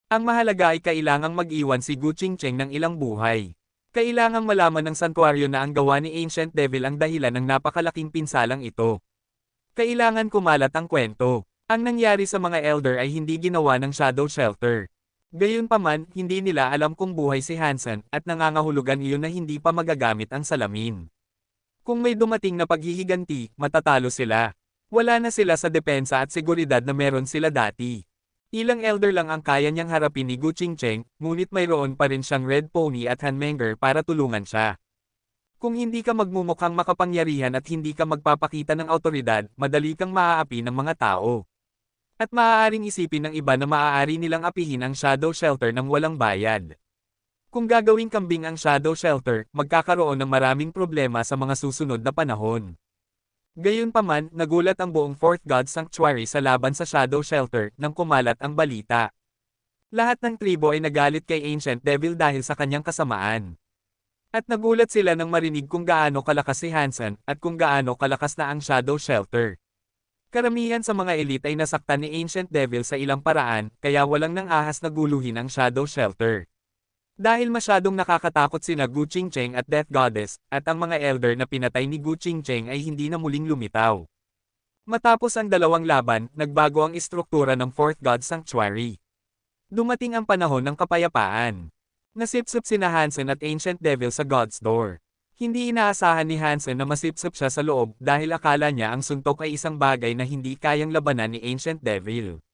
Ang mahalaga ay kailangang mag-iwan si Gu Qingcheng ng ilang buhay. Kailangang malaman ng santuaryo na ang gawa ni Ancient Devil ang dahilan ng napakalaking pinsalang ito. Kailangan kumalat ang kwento. Ang nangyari sa mga elder ay hindi ginawa ng Shadow Shelter. Gayunpaman, hindi nila alam kung buhay si Hansen, at nangangahulugan iyon na hindi pa magagamit ang salamin. Kung may dumating na paghihiganti, matatalo sila. Wala na sila sa depensa at seguridad na meron sila dati. Ilang elder lang ang kaya niyang harapin ni Gu Qingcheng, ngunit mayroon pa rin siyang Red Pony at Han Menger para tulungan siya. Kung hindi ka magmumukhang makapangyarihan at hindi ka magpapakita ng awtoridad, madali kang maaapi ng mga tao. At maaaring isipin ng iba na maaari nilang apihin ang Shadow Shelter ng walang bayad. Kung gagawing kambing ang Shadow Shelter, magkakaroon ng maraming problema sa mga susunod na panahon. Gayunpaman, nagulat ang buong Fourth God Sanctuary sa laban sa Shadow Shelter nang kumalat ang balita. Lahat ng tribo ay nagalit kay Ancient Devil dahil sa kanyang kasamaan. At nagulat sila nang marinig kung gaano kalakas si Hansen at kung gaano kalakas na ang Shadow Shelter. Karamihan sa mga elite ay nasaktan ni Ancient Devil sa ilang paraan, kaya walang nang ahas na guluhin ang Shadow Shelter. Dahil masyadong nakakatakot sina Gu Qingcheng at Death Goddess, at ang mga elder na pinatay ni Gu Qingcheng ay hindi na muling lumitaw. Matapos ang dalawang laban, nagbago ang istruktura ng Fourth God Sanctuary. Dumating ang panahon ng kapayapaan. Nasipsip sina Hansen at Ancient Devil sa God's Door. Hindi inaasahan ni Hansen na masipsip siya sa loob dahil akala niya ang suntok ay isang bagay na hindi kayang labanan ni Ancient Devil.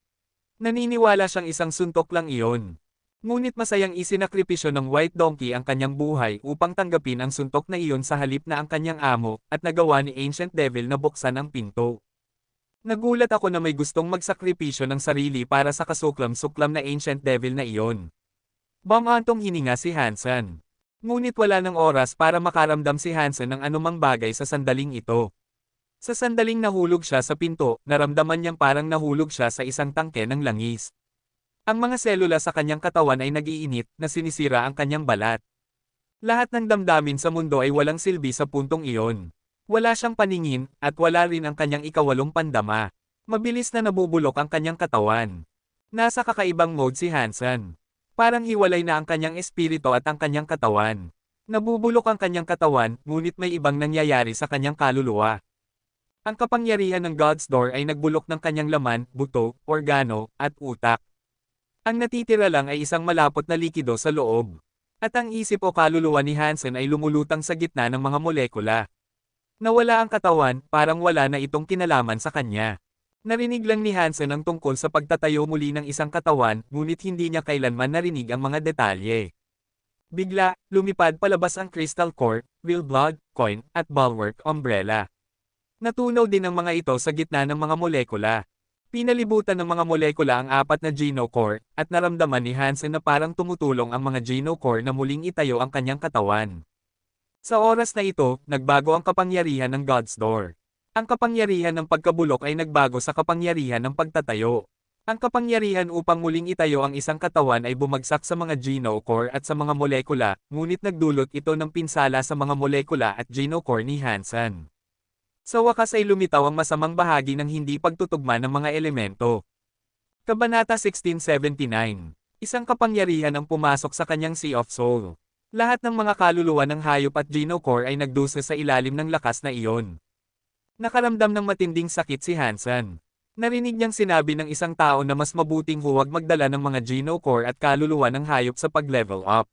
Naniniwala siyang isang suntok lang iyon. Ngunit masayang isinakripisyo ng White Donkey ang kanyang buhay upang tanggapin ang suntok na iyon sa halip na ang kanyang amo, at nagawa ni Ancient Devil na buksan ang pinto. Nagulat ako na may gustong magsakripisyo ng sarili para sa kasuklam-suklam na Ancient Devil na iyon. Bamantong hininga si Hansen. Ngunit wala ng oras para makaramdam si Hansen ng anumang bagay sa sandaling ito. Sa sandaling nahulog siya sa pinto, naramdaman niyang parang nahulog siya sa isang tangke ng langis. Ang mga selula sa kanyang katawan ay nag-iinit, na sinisira ang kanyang balat. Lahat ng damdamin sa mundo ay walang silbi sa puntong iyon. Wala siyang paningin, at wala rin ang kanyang ikawalong pandama. Mabilis na nabubulok ang kanyang katawan. Nasa kakaibang mode si Hansen. Parang hiwalay na ang kanyang espiritu at ang kanyang katawan. Nabubulok ang kanyang katawan, ngunit may ibang nangyayari sa kanyang kaluluwa. Ang kapangyarihan ng God's Door ay nagbulok ng kanyang laman, buto, organo, at utak. Ang natitira lang ay isang malapot na likido sa loob. At ang isip o kaluluwa ni Hansen ay lumulutang sa gitna ng mga molekula. Nawala ang katawan, parang wala na itong kinalaman sa kanya. Narinig lang ni Hansen ang tungkol sa pagtatayo muli ng isang katawan, ngunit hindi niya kailanman narinig ang mga detalye. Bigla, lumipad palabas ang Crystal Core, Real Blood, Coin, at Bulwark Umbrella. Natunaw din ang mga ito sa gitna ng mga molekula. Pinalibutan ng mga molekula ang apat na genocore, at naramdaman ni Hansen na parang tumutulong ang mga genocore na muling itayo ang kanyang katawan. Sa oras na ito, nagbago ang kapangyarihan ng God's Door. Ang kapangyarihan ng pagkabulok ay nagbago sa kapangyarihan ng pagtatayo. Ang kapangyarihan upang muling itayo ang isang katawan ay bumagsak sa mga genocore at sa mga molekula, ngunit nagdulot ito ng pinsala sa mga molekula at genocore ni Hansen. Sa wakas ay lumitaw ang masamang bahagi ng hindi pagtutugma ng mga elemento. Kabanata 1679. Isang kapangyarihan ang pumasok sa kanyang Sea of Soul. Lahat ng mga kaluluwa ng hayop at genocore ay nagdusa sa ilalim ng lakas na iyon. Nakaramdam ng matinding sakit si Hansen. Narinig niyang sinabi ng isang tao na mas mabuting huwag magdala ng mga genocore at kaluluwa ng hayop sa pag-level up.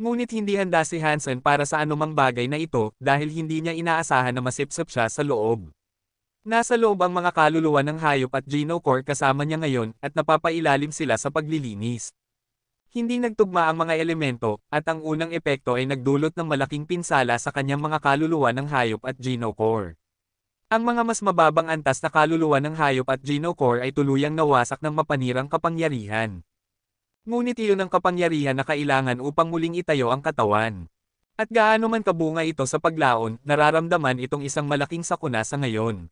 Ngunit hindi handa si Hansen para sa anumang bagay na ito dahil hindi niya inaasahan na masipsip siya sa loob. Nasa loob ang mga kaluluwa ng hayop at genocore kasama niya ngayon at napapailalim sila sa paglilinis. Hindi nagtugma ang mga elemento at ang unang epekto ay nagdulot ng malaking pinsala sa kanyang mga kaluluwa ng hayop at genocore. Ang mga mas mababang antas na kaluluwa ng hayop at genocore ay tuluyang nawasak ng mapanirang kapangyarihan. Ngunit iyon ang kapangyarihan na kailangan upang muling itayo ang katawan. At gaano man kabunga ito sa paglaon, nararamdaman itong isang malaking sakuna sa ngayon.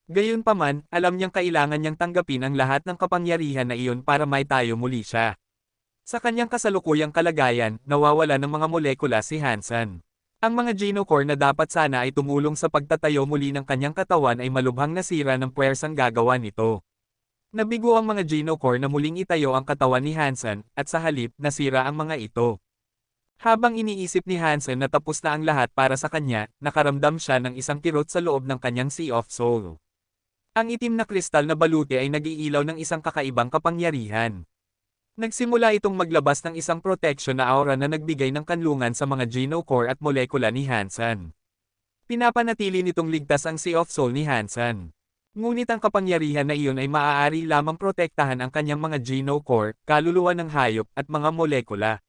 Gayunpaman, alam niyang kailangan niyang tanggapin ang lahat ng kapangyarihan na iyon para maitayo muli siya. Sa kanyang kasalukuyang kalagayan, nawawala ng mga molekula si Hansen. Ang mga genocore na dapat sana ay tumulong sa pagtatayo muli ng kanyang katawan ay malubhang nasira ng puwersang gagawa nito. Nabigo ang mga genocore na muling itayo ang katawan ni Hansen, at sa halip, nasira ang mga ito. Habang iniisip ni Hansen na tapos na ang lahat para sa kanya, nakaramdam siya ng isang kirot sa loob ng kanyang Sea of Soul. Ang itim na kristal na baluti ay nag-iilaw ng isang kakaibang kapangyarihan. Nagsimula itong maglabas ng isang protection na aura na nagbigay ng kanlungan sa mga genocore at molekula ni Hansen. Pinapanatili nitong ligtas ang Sea of Soul ni Hansen. Ngunit ang kapangyarihan na iyon ay maaari lamang protektahan ang kanyang mga genocore, kaluluwa ng hayop, at mga molekula.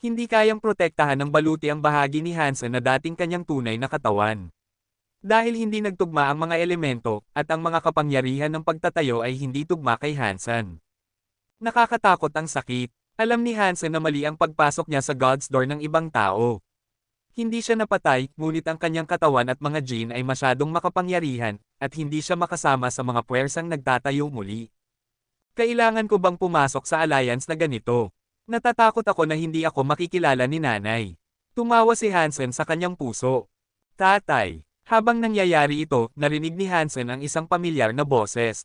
Hindi kayang protektahan ng baluti ang bahagi ni Hansen na dating kanyang tunay na katawan. Dahil hindi nagtugma ang mga elemento, at ang mga kapangyarihan ng pagtatayo ay hindi tugma kay Hansen. Nakakatakot ang sakit. Alam ni Hansen na mali ang pagpasok niya sa God's Door ng ibang tao. Hindi siya napatay, ngunit ang kanyang katawan at mga gene ay masyadong makapangyarihan, at hindi siya makasama sa mga puwersang nagtatayo muli. Kailangan ko bang pumasok sa alliance na ganito? Natatakot ako na hindi ako makikilala ni nanay. Tumawa si Hansen sa kanyang puso. Tatay. Habang nangyayari ito, narinig ni Hansen ang isang pamilyar na boses.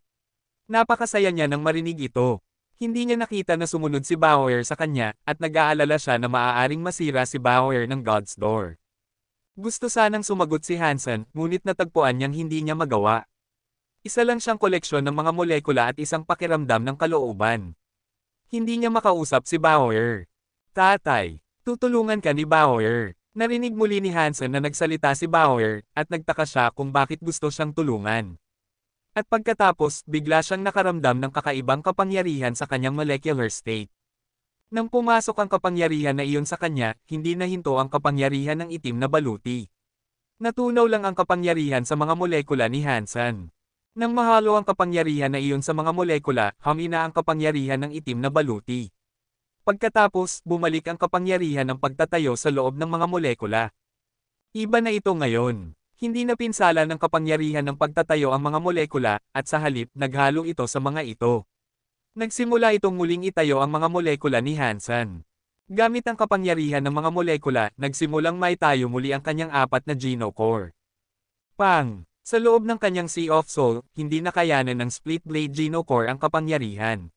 Napakasaya niya nang marinig ito. Hindi niya nakita na sumunod si Bauer sa kanya, at nag-aalala siya na maaaring masira si Bauer ng God's Door. Gusto sanang sumagot si Hansen, ngunit natagpuan niyang hindi niya magawa. Isa lang siyang koleksyon ng mga molekula at isang pakiramdam ng kalooban. Hindi niya makausap si Bauer. Tatay, tutulungan ka ni Bauer. Narinig muli ni Hansen na nagsalita si Bauer, at nagtaka siya kung bakit gusto siyang tulungan. At pagkatapos, bigla siyang nakaramdam ng kakaibang kapangyarihan sa kanyang molecular state. Nang pumasok ang kapangyarihan na iyon sa kanya, hindi nahinto ang kapangyarihan ng itim na baluti. Natunaw lang ang kapangyarihan sa mga molekula ni Hansen. Nang mahalo ang kapangyarihan na iyon sa mga molekula, hamina ang kapangyarihan ng itim na baluti. Pagkatapos, bumalik ang kapangyarihan ng pagtatayo sa loob ng mga molekula. Iba na ito ngayon. Hindi na pinsala ng kapangyarihan ng pagtatayo ang mga molekula, at sa halip, naghalo ito sa mga ito. Nagsimula itong muling itayo ang mga molekula ni Hansen. Gamit ang kapangyarihan ng mga molekula, nagsimulang maitayo muli ang kanyang apat na genocore. Pang! Sa loob ng kanyang Sea of Soul, hindi nakayanan ng Split Blade Genocore ang kapangyarihan.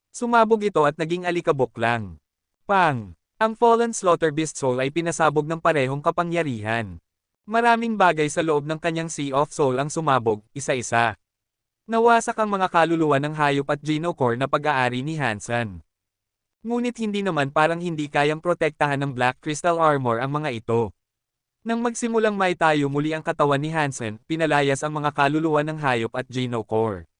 Sumabog ito at naging alikabok lang. Pang! Ang Fallen Slaughterbeast Soul ay pinasabog ng parehong kapangyarihan. Maraming bagay sa loob ng kanyang Sea of Soul ang sumabog, isa-isa. Nawasak ang mga kaluluwa ng hayop at genocore na pag-aari ni Hansen. Ngunit hindi naman parang hindi kayang protektahan ng Black Crystal Armor ang mga ito. Nang magsimulang maitayo muli ang katawan ni Hansen, pinalayas ang mga kaluluwa ng hayop at genocore.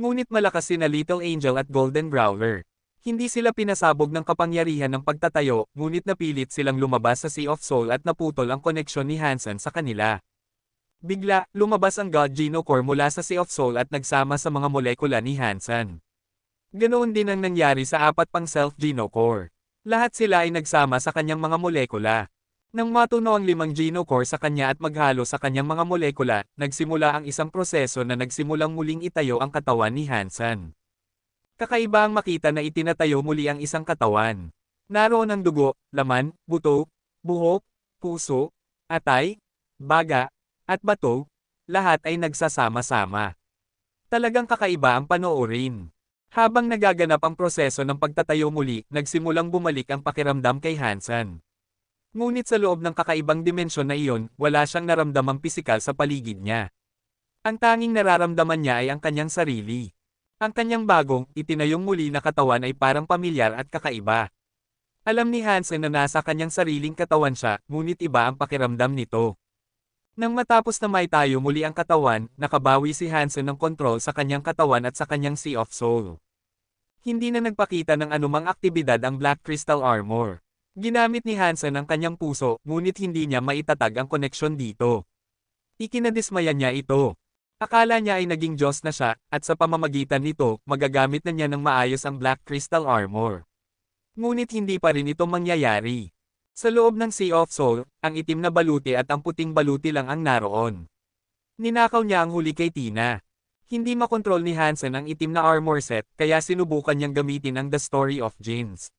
Ngunit malakas sina Little Angel at Golden Growler. Hindi sila pinasabog ng kapangyarihan ng pagtatayo, ngunit napilit silang lumabas sa Sea of Soul at naputol ang koneksyon ni Hansen sa kanila. Bigla, lumabas ang God Geno Core mula sa Sea of Soul at nagsama sa mga molekula ni Hansen. Ganoon din ang nangyari sa apat pang Self Geno Core. Lahat sila ay nagsama sa kanyang mga molekula. Nang matunaw ang 5 Geno Core sa kanya at maghalo sa kanyang mga molekula, nagsimula ang isang proseso na nagsimulang muling itayo ang katawan ni Hansen. Kakaiba ang makita na itinatayo muli ang isang katawan. Naroon ang dugo, laman, buto, buhok, puso, atay, baga, at bato, lahat ay nagsasama-sama. Talagang kakaiba ang panoorin. Habang nagaganap ang proseso ng pagtatayo muli, nagsimulang bumalik ang pakiramdam kay Hansen. Ngunit sa loob ng kakaibang dimensyon na iyon, wala siyang naramdamang pisikal sa paligid niya. Ang tanging nararamdaman niya ay ang kanyang sarili. Ang kanyang bagong, itinayong muli na katawan ay parang pamilyar at kakaiba. Alam ni Hansen na nasa kanyang sariling katawan siya, ngunit iba ang pakiramdam nito. Nang matapos na maitayo muli ang katawan, nakabawi si Hansen ng kontrol sa kanyang katawan at sa kanyang Sea of Soul. Hindi na nagpakita ng anumang aktibidad ang Black Crystal Armor. Ginamit ni Hansen ang kanyang puso, ngunit hindi niya maitatag ang koneksyon dito. Ikinadismaya niya ito. Akala niya ay naging Diyos na siya, at sa pamamagitan nito, magagamit na niya ng maayos ang Black Crystal Armor. Ngunit hindi pa rin ito mangyayari. Sa loob ng Sea of Soul, ang itim na baluti at ang puting baluti lang ang naroon. Ninakaw niya ang huli kay Tina. Hindi makontrol ni Hansen ang itim na armor set, kaya sinubukan niyang gamitin ang The Story of Jeans.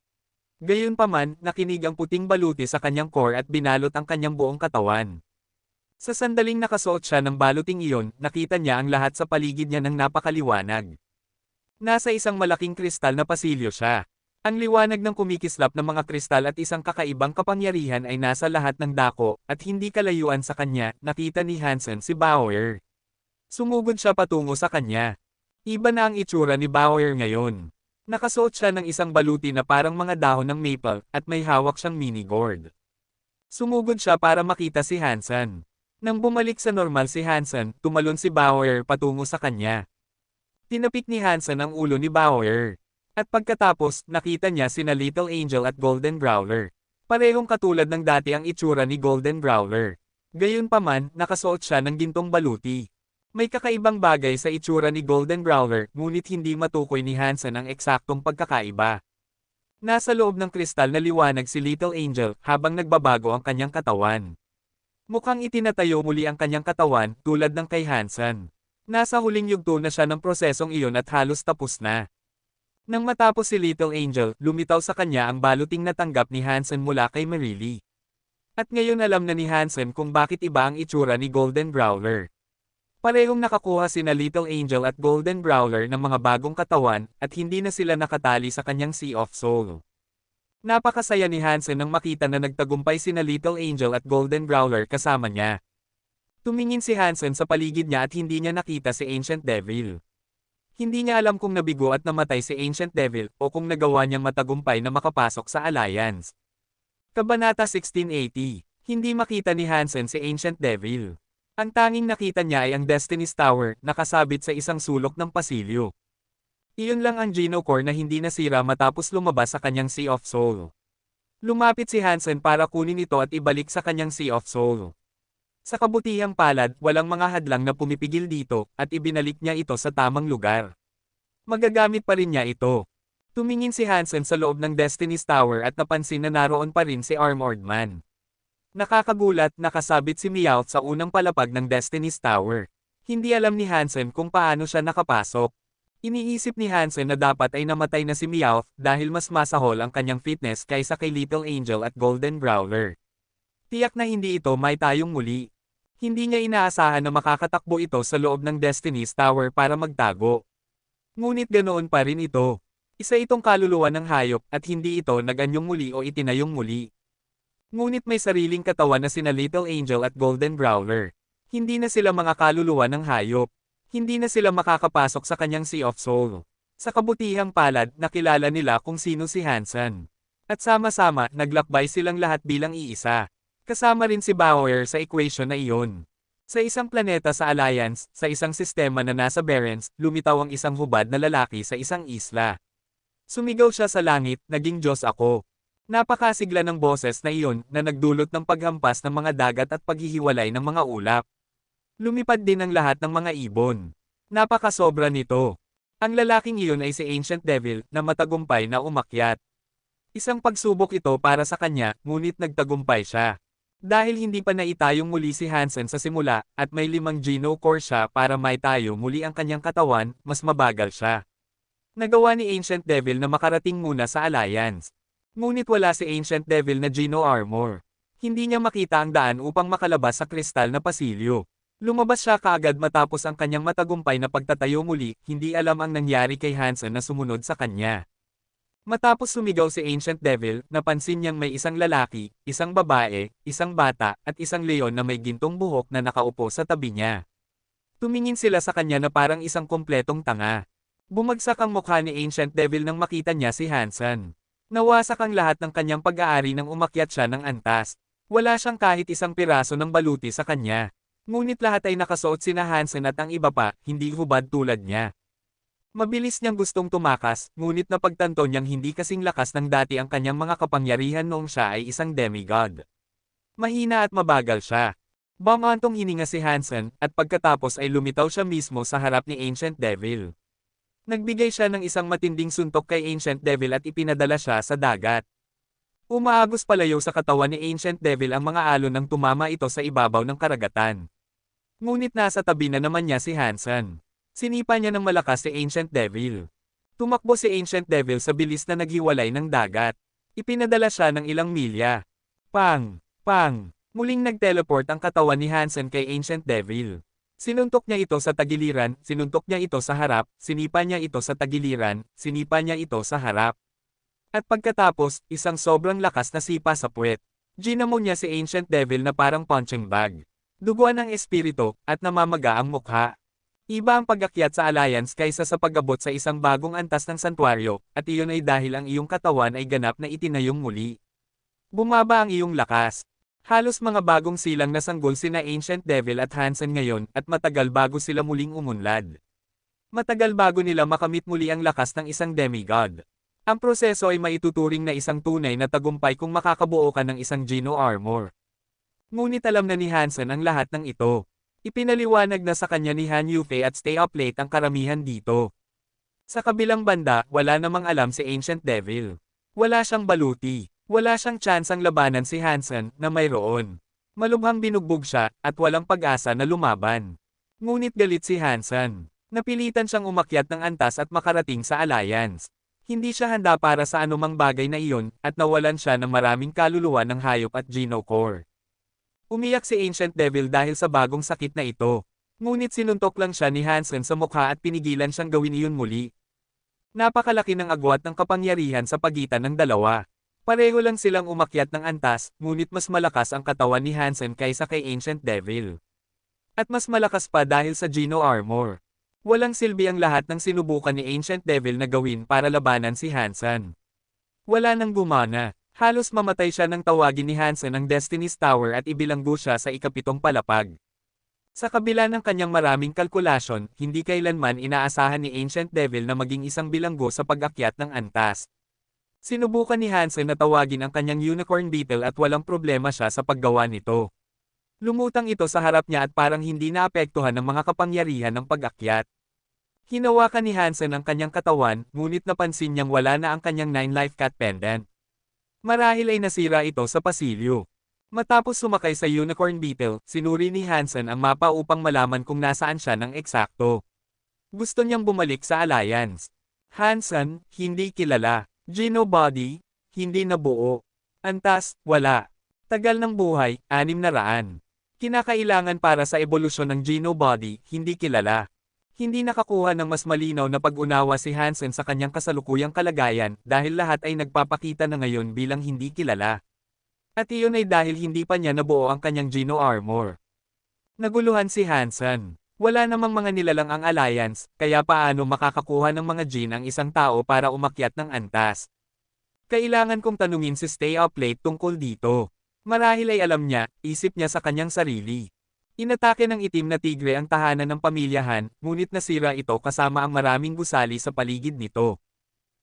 Gayunpaman, nakinig ang puting baluti sa kanyang core at binalot ang kanyang buong katawan. Sa sandaling nakasuot siya ng baluting iyon, nakita niya ang lahat sa paligid niya ng napakaliwanag. Nasa isang malaking kristal na pasilyo siya. Ang liwanag ng kumikislap ng mga kristal at isang kakaibang kapangyarihan ay nasa lahat ng dako, at hindi kalayuan sa kanya, nakita ni Hansen si Bauer. Sumugod siya patungo sa kanya. Iba na ang itsura ni Bauer ngayon. Nakasuot siya ng isang baluti na parang mga dahon ng maple, at may hawak siyang mini gourd. Sumugod siya para makita si Hansen. Nang bumalik sa normal si Hansen, tumalon si Bauer patungo sa kanya. Tinapik ni Hansen ang ulo ni Bauer. At pagkatapos, nakita niya sina Little Angel at Golden Growler. Parehong katulad ng dati ang itsura ni Golden Growler. Gayunpaman, nakasuot siya ng gintong baluti. May kakaibang bagay sa itsura ni Golden Growler, ngunit hindi matukoy ni Hansen ang eksaktong pagkakaiba. Nasa loob ng kristal na liwanag si Little Angel, habang nagbabago ang kanyang katawan. Mukhang itinatayo muli ang kanyang katawan, tulad ng kay Hansen. Nasa huling yugto na siya ng prosesong iyon at halos tapos na. Nang matapos si Little Angel, lumitaw sa kanya ang baluting natanggap ni Hansen mula kay Marily. At ngayon alam na ni Hansen kung bakit iba ang itsura ni Golden Growler. Parehong nakakuha sina Little Angel at Golden Growler ng mga bagong katawan, at hindi na sila nakatali sa kanyang Sea of Soul. Napakasaya ni Hansen nang makita na nagtagumpay sina Little Angel at Golden Growler kasama niya. Tumingin si Hansen sa paligid niya at hindi niya nakita si Ancient Devil. Hindi niya alam kung nabigo at namatay si Ancient Devil o kung nagawa niyang matagumpay na makapasok sa Alliance. Kabanata 1680. Hindi makita ni Hansen si Ancient Devil. Ang tanging nakita niya ay ang Destiny's Tower, nakasabit sa isang sulok ng pasilyo. Iyon lang ang Geno Core na hindi nasira matapos lumabas sa kanyang Sea of Soul. Lumapit si Hansen para kunin ito at ibalik sa kanyang Sea of Soul. Sa kabutihang palad, walang mga hadlang na pumipigil dito, at ibinalik niya ito sa tamang lugar. Magagamit pa rin niya ito. Tumingin si Hansen sa loob ng Destiny's Tower at napansin na naroon pa rin si Armored Man. Nakakagulat, nakasabit si Meowth sa unang palapag ng Destiny's Tower. Hindi alam ni Hansen kung paano siya nakapasok. Iniisip ni Hansen na dapat ay namatay na si Meowth dahil mas masahol ang kanyang fitness kaysa kay Little Angel at Golden Growler. Tiyak na hindi ito may tayong muli. Hindi niya inaasahan na makakatakbo ito sa loob ng Destiny's Tower para magtago. Ngunit ganoon pa rin ito. Isa itong kaluluwa ng hayop at hindi ito nag-anyong muli o itinayong muli. Ngunit may sariling katawan na sina Little Angel at Golden Growler. Hindi na sila mga kaluluwa ng hayop. Hindi na sila makakapasok sa kanyang Sea of Soul. Sa kabutihang palad, nakilala nila kung sino si Hansen. At sama-sama, naglakbay silang lahat bilang iisa. Kasama rin si Bauer sa equation na iyon. Sa isang planeta sa Alliance, sa isang sistema na nasa Barents, lumitaw ang isang hubad na lalaki sa isang isla. Sumigaw siya sa langit, naging Diyos ako. Napakasigla ng boses na iyon na nagdulot ng paghampas ng mga dagat at paghihiwalay ng mga ulap. Lumipad din ang lahat ng mga ibon. Napakasobra nito. Ang lalaking iyon ay si Ancient Devil na matagumpay na umakyat. Isang pagsubok ito para sa kanya, ngunit nagtagumpay siya. Dahil hindi pa naitayong muli si Hansen sa simula, at may 5 Geno Core siya para maitayo muli ang kanyang katawan, mas mabagal siya. Nagawa ni Ancient Devil na makarating muna sa Alliance. Ngunit wala si Ancient Devil na Geno Armor. Hindi niya makita ang daan upang makalabas sa kristal na pasilyo. Lumabas siya kaagad matapos ang kanyang matagumpay na pagtatayo muli, hindi alam ang nangyari kay Hansen na sumunod sa kanya. Matapos sumigaw si Ancient Devil, napansin niyang may isang lalaki, isang babae, isang bata, at isang leon na may gintong buhok na nakaupo sa tabi niya. Tumingin sila sa kanya na parang isang kompletong tanga. Bumagsak ang mukha ni Ancient Devil nang makita niya si Hansen. Nawasak ang lahat ng kanyang pag-aari nang umakyat siya ng antas. Wala siyang kahit isang piraso ng baluti sa kanya. Ngunit lahat ay nakasuot sina Hansen at ang iba pa, hindi hubad tulad niya. Mabilis niyang gustong tumakas, ngunit napagtanto niyang hindi kasing lakas ng dati ang kanyang mga kapangyarihan noong siya ay isang demigod. Mahina at mabagal siya. Bumantong hininga si Hansen, at pagkatapos ay lumitaw siya mismo sa harap ni Ancient Devil. Nagbigay siya ng isang matinding suntok kay Ancient Devil at ipinadala siya sa dagat. Umaagos palayo sa katawan ni Ancient Devil ang mga alon nang tumama ito sa ibabaw ng karagatan. Ngunit nasa tabi na naman niya si Hansen. Sinipa niya ng malakas si Ancient Devil. Tumakbo si Ancient Devil sa bilis na naghiwalay ng dagat. Ipinadala siya ng ilang milya. Pang! Pang! Muling nag-teleport ang katawan ni Hansen kay Ancient Devil. Sinuntok niya ito sa tagiliran, sinuntok niya ito sa harap, sinipa niya ito sa tagiliran, sinipa niya ito sa harap. At pagkatapos, isang sobrang lakas na sipa sa puwet. Ginamon niya si Ancient Devil na parang punching bag. Duguan ng espiritu, at namamaga ang mukha. Iba ang pag-akyat sa Alliance kaysa sa pag-abot sa isang bagong antas ng santuaryo, at iyon ay dahil ang iyong katawan ay ganap na itinayong muli. Bumaba ang iyong lakas. Halos mga bagong silang na sanggol sina Ancient Devil at Hansen ngayon, at matagal bago sila muling umunlad. Matagal bago nila makamit muli ang lakas ng isang demigod. Ang proseso ay maituturing na isang tunay na tagumpay kung makakabuo ka ng isang Geno Armor. Ngunit alam na ni Hansen ang lahat ng ito. Ipinaliwanag na sa kanya ni Han Yufei at Stay Up Late ang karamihan dito. Sa kabilang banda, wala namang alam si Ancient Devil. Wala siyang baluti. Wala siyang tsansang labanan si Hansen na mayroon. Malubhang binugbog siya at walang pag-asa na lumaban. Ngunit galit si Hansen. Napilitan siyang umakyat ng antas at makarating sa Alliance. Hindi siya handa para sa anumang bagay na iyon at nawalan siya ng maraming kaluluwa ng hayop at Geno Core. Umiyak si Ancient Devil dahil sa bagong sakit na ito. Ngunit sinuntok lang siya ni Hansen sa mukha at pinigilan siyang gawin iyon muli. Napakalaki ng agwat ng kapangyarihan sa pagitan ng dalawa. Pareho lang silang umakyat ng antas, ngunit mas malakas ang katawan ni Hansen kaysa kay Ancient Devil. At mas malakas pa dahil sa Geno Armor. Walang silbi ang lahat ng sinubukan ni Ancient Devil na gawin para labanan si Hansen. Wala nang gumana. Halos mamatay siya nang tawagin ni Hansen ang Destiny's Tower at ibilanggo siya sa ikapitong palapag. Sa kabila ng kanyang maraming kalkulasyon, hindi kailanman inaasahan ni Ancient Devil na maging isang bilanggo sa pag-akyat ng antas. Sinubukan ni Hansen na tawagin ang kanyang Unicorn Beetle at walang problema siya sa paggawa nito. Lumutang ito sa harap niya at parang hindi naapektuhan ng mga kapangyarihan ng pag-akyat. Hinawakan ni Hansen ang kanyang katawan, ngunit napansin niyang wala na ang kanyang 9-life cat pendant. Marahil ay nasira ito sa pasilyo. Matapos sumakay sa Unicorn Beetle, sinuri ni Hansen ang mapa upang malaman kung nasaan siya ng eksakto. Gusto niyang bumalik sa Alliance. Hansen, hindi kilala. Geno Body, hindi nabuo. Antas, wala. Tagal ng buhay, 600. Kinakailangan para sa ebolusyon ng Geno Body, hindi kilala. Hindi nakakuha ng mas malinaw na pag-unawa si Hansen sa kanyang kasalukuyang kalagayan dahil lahat ay nagpapakita na ngayon bilang hindi kilala. At iyon ay dahil hindi pa niya nabuo ang kanyang Geno Armor. Naguluhan si Hansen. Wala namang mga nilalang ang Alliance, kaya paano makakakuha ng mga Gene ang isang tao para umakyat ng antas? Kailangan kong tanungin si Stay Up Late tungkol dito. Marahil ay alam niya, isip niya sa kanyang sarili. Inatake ng itim na tigre ang tahanan ng pamilya Han, ngunit nasira ito kasama ang maraming gusali sa paligid nito.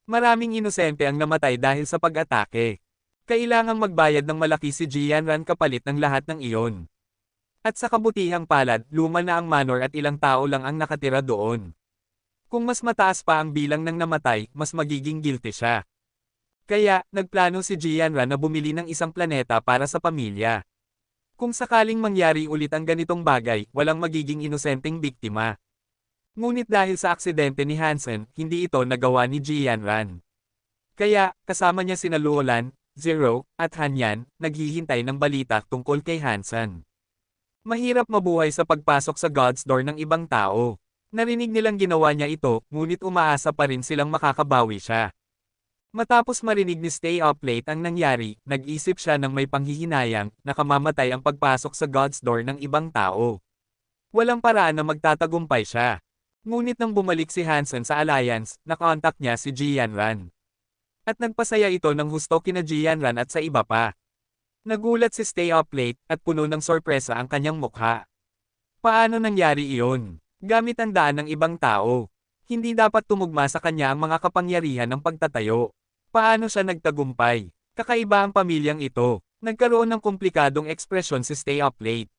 Maraming inosente ang namatay dahil sa pag-atake. Kailangang magbayad ng malaki si Jianran kapalit ng lahat ng iyon. At sa kabutihang palad, luma na ang manor at ilang tao lang ang nakatira doon. Kung mas mataas pa ang bilang ng namatay, mas magiging guilty siya. Kaya, nagplano si Jianran na bumili ng isang planeta para sa pamilya. Kung sakaling mangyari ulit ang ganitong bagay, walang magiging inosenteng biktima. Ngunit dahil sa aksidente ni Hansen, hindi ito nagawa ni Jianran. Kaya, kasama niya sina Luolan, Zero, at Hanyan, naghihintay ng balita tungkol kay Hansen. Mahirap mabuhay sa pagpasok sa God's Door ng ibang tao. Narinig nilang ginawa niya ito, ngunit umaasa pa rin silang makakabawi siya. Matapos marinig ni Stay Up Late ang nangyari, nag-isip siya ng may panghihinayang, na kamamatay ang pagpasok sa God's Door ng ibang tao. Walang paraan na magtatagumpay siya. Ngunit nang bumalik si Hansen sa Alliance, nakontak niya si Jianran. At nagpasaya ito ng husto kina Jianran at sa iba pa. Nagulat si Stay Up Late, at puno ng sorpresa ang kanyang mukha. Paano nangyari iyon? Gamit ang daan ng ibang tao. Hindi dapat tumugma sa kanya ang mga kapangyarihan ng pagtatayo. Paano siya nagtagumpay? Kakaiba ang pamilyang ito. Nagkaroon ng komplikadong ekspresyon si Stay Up Late.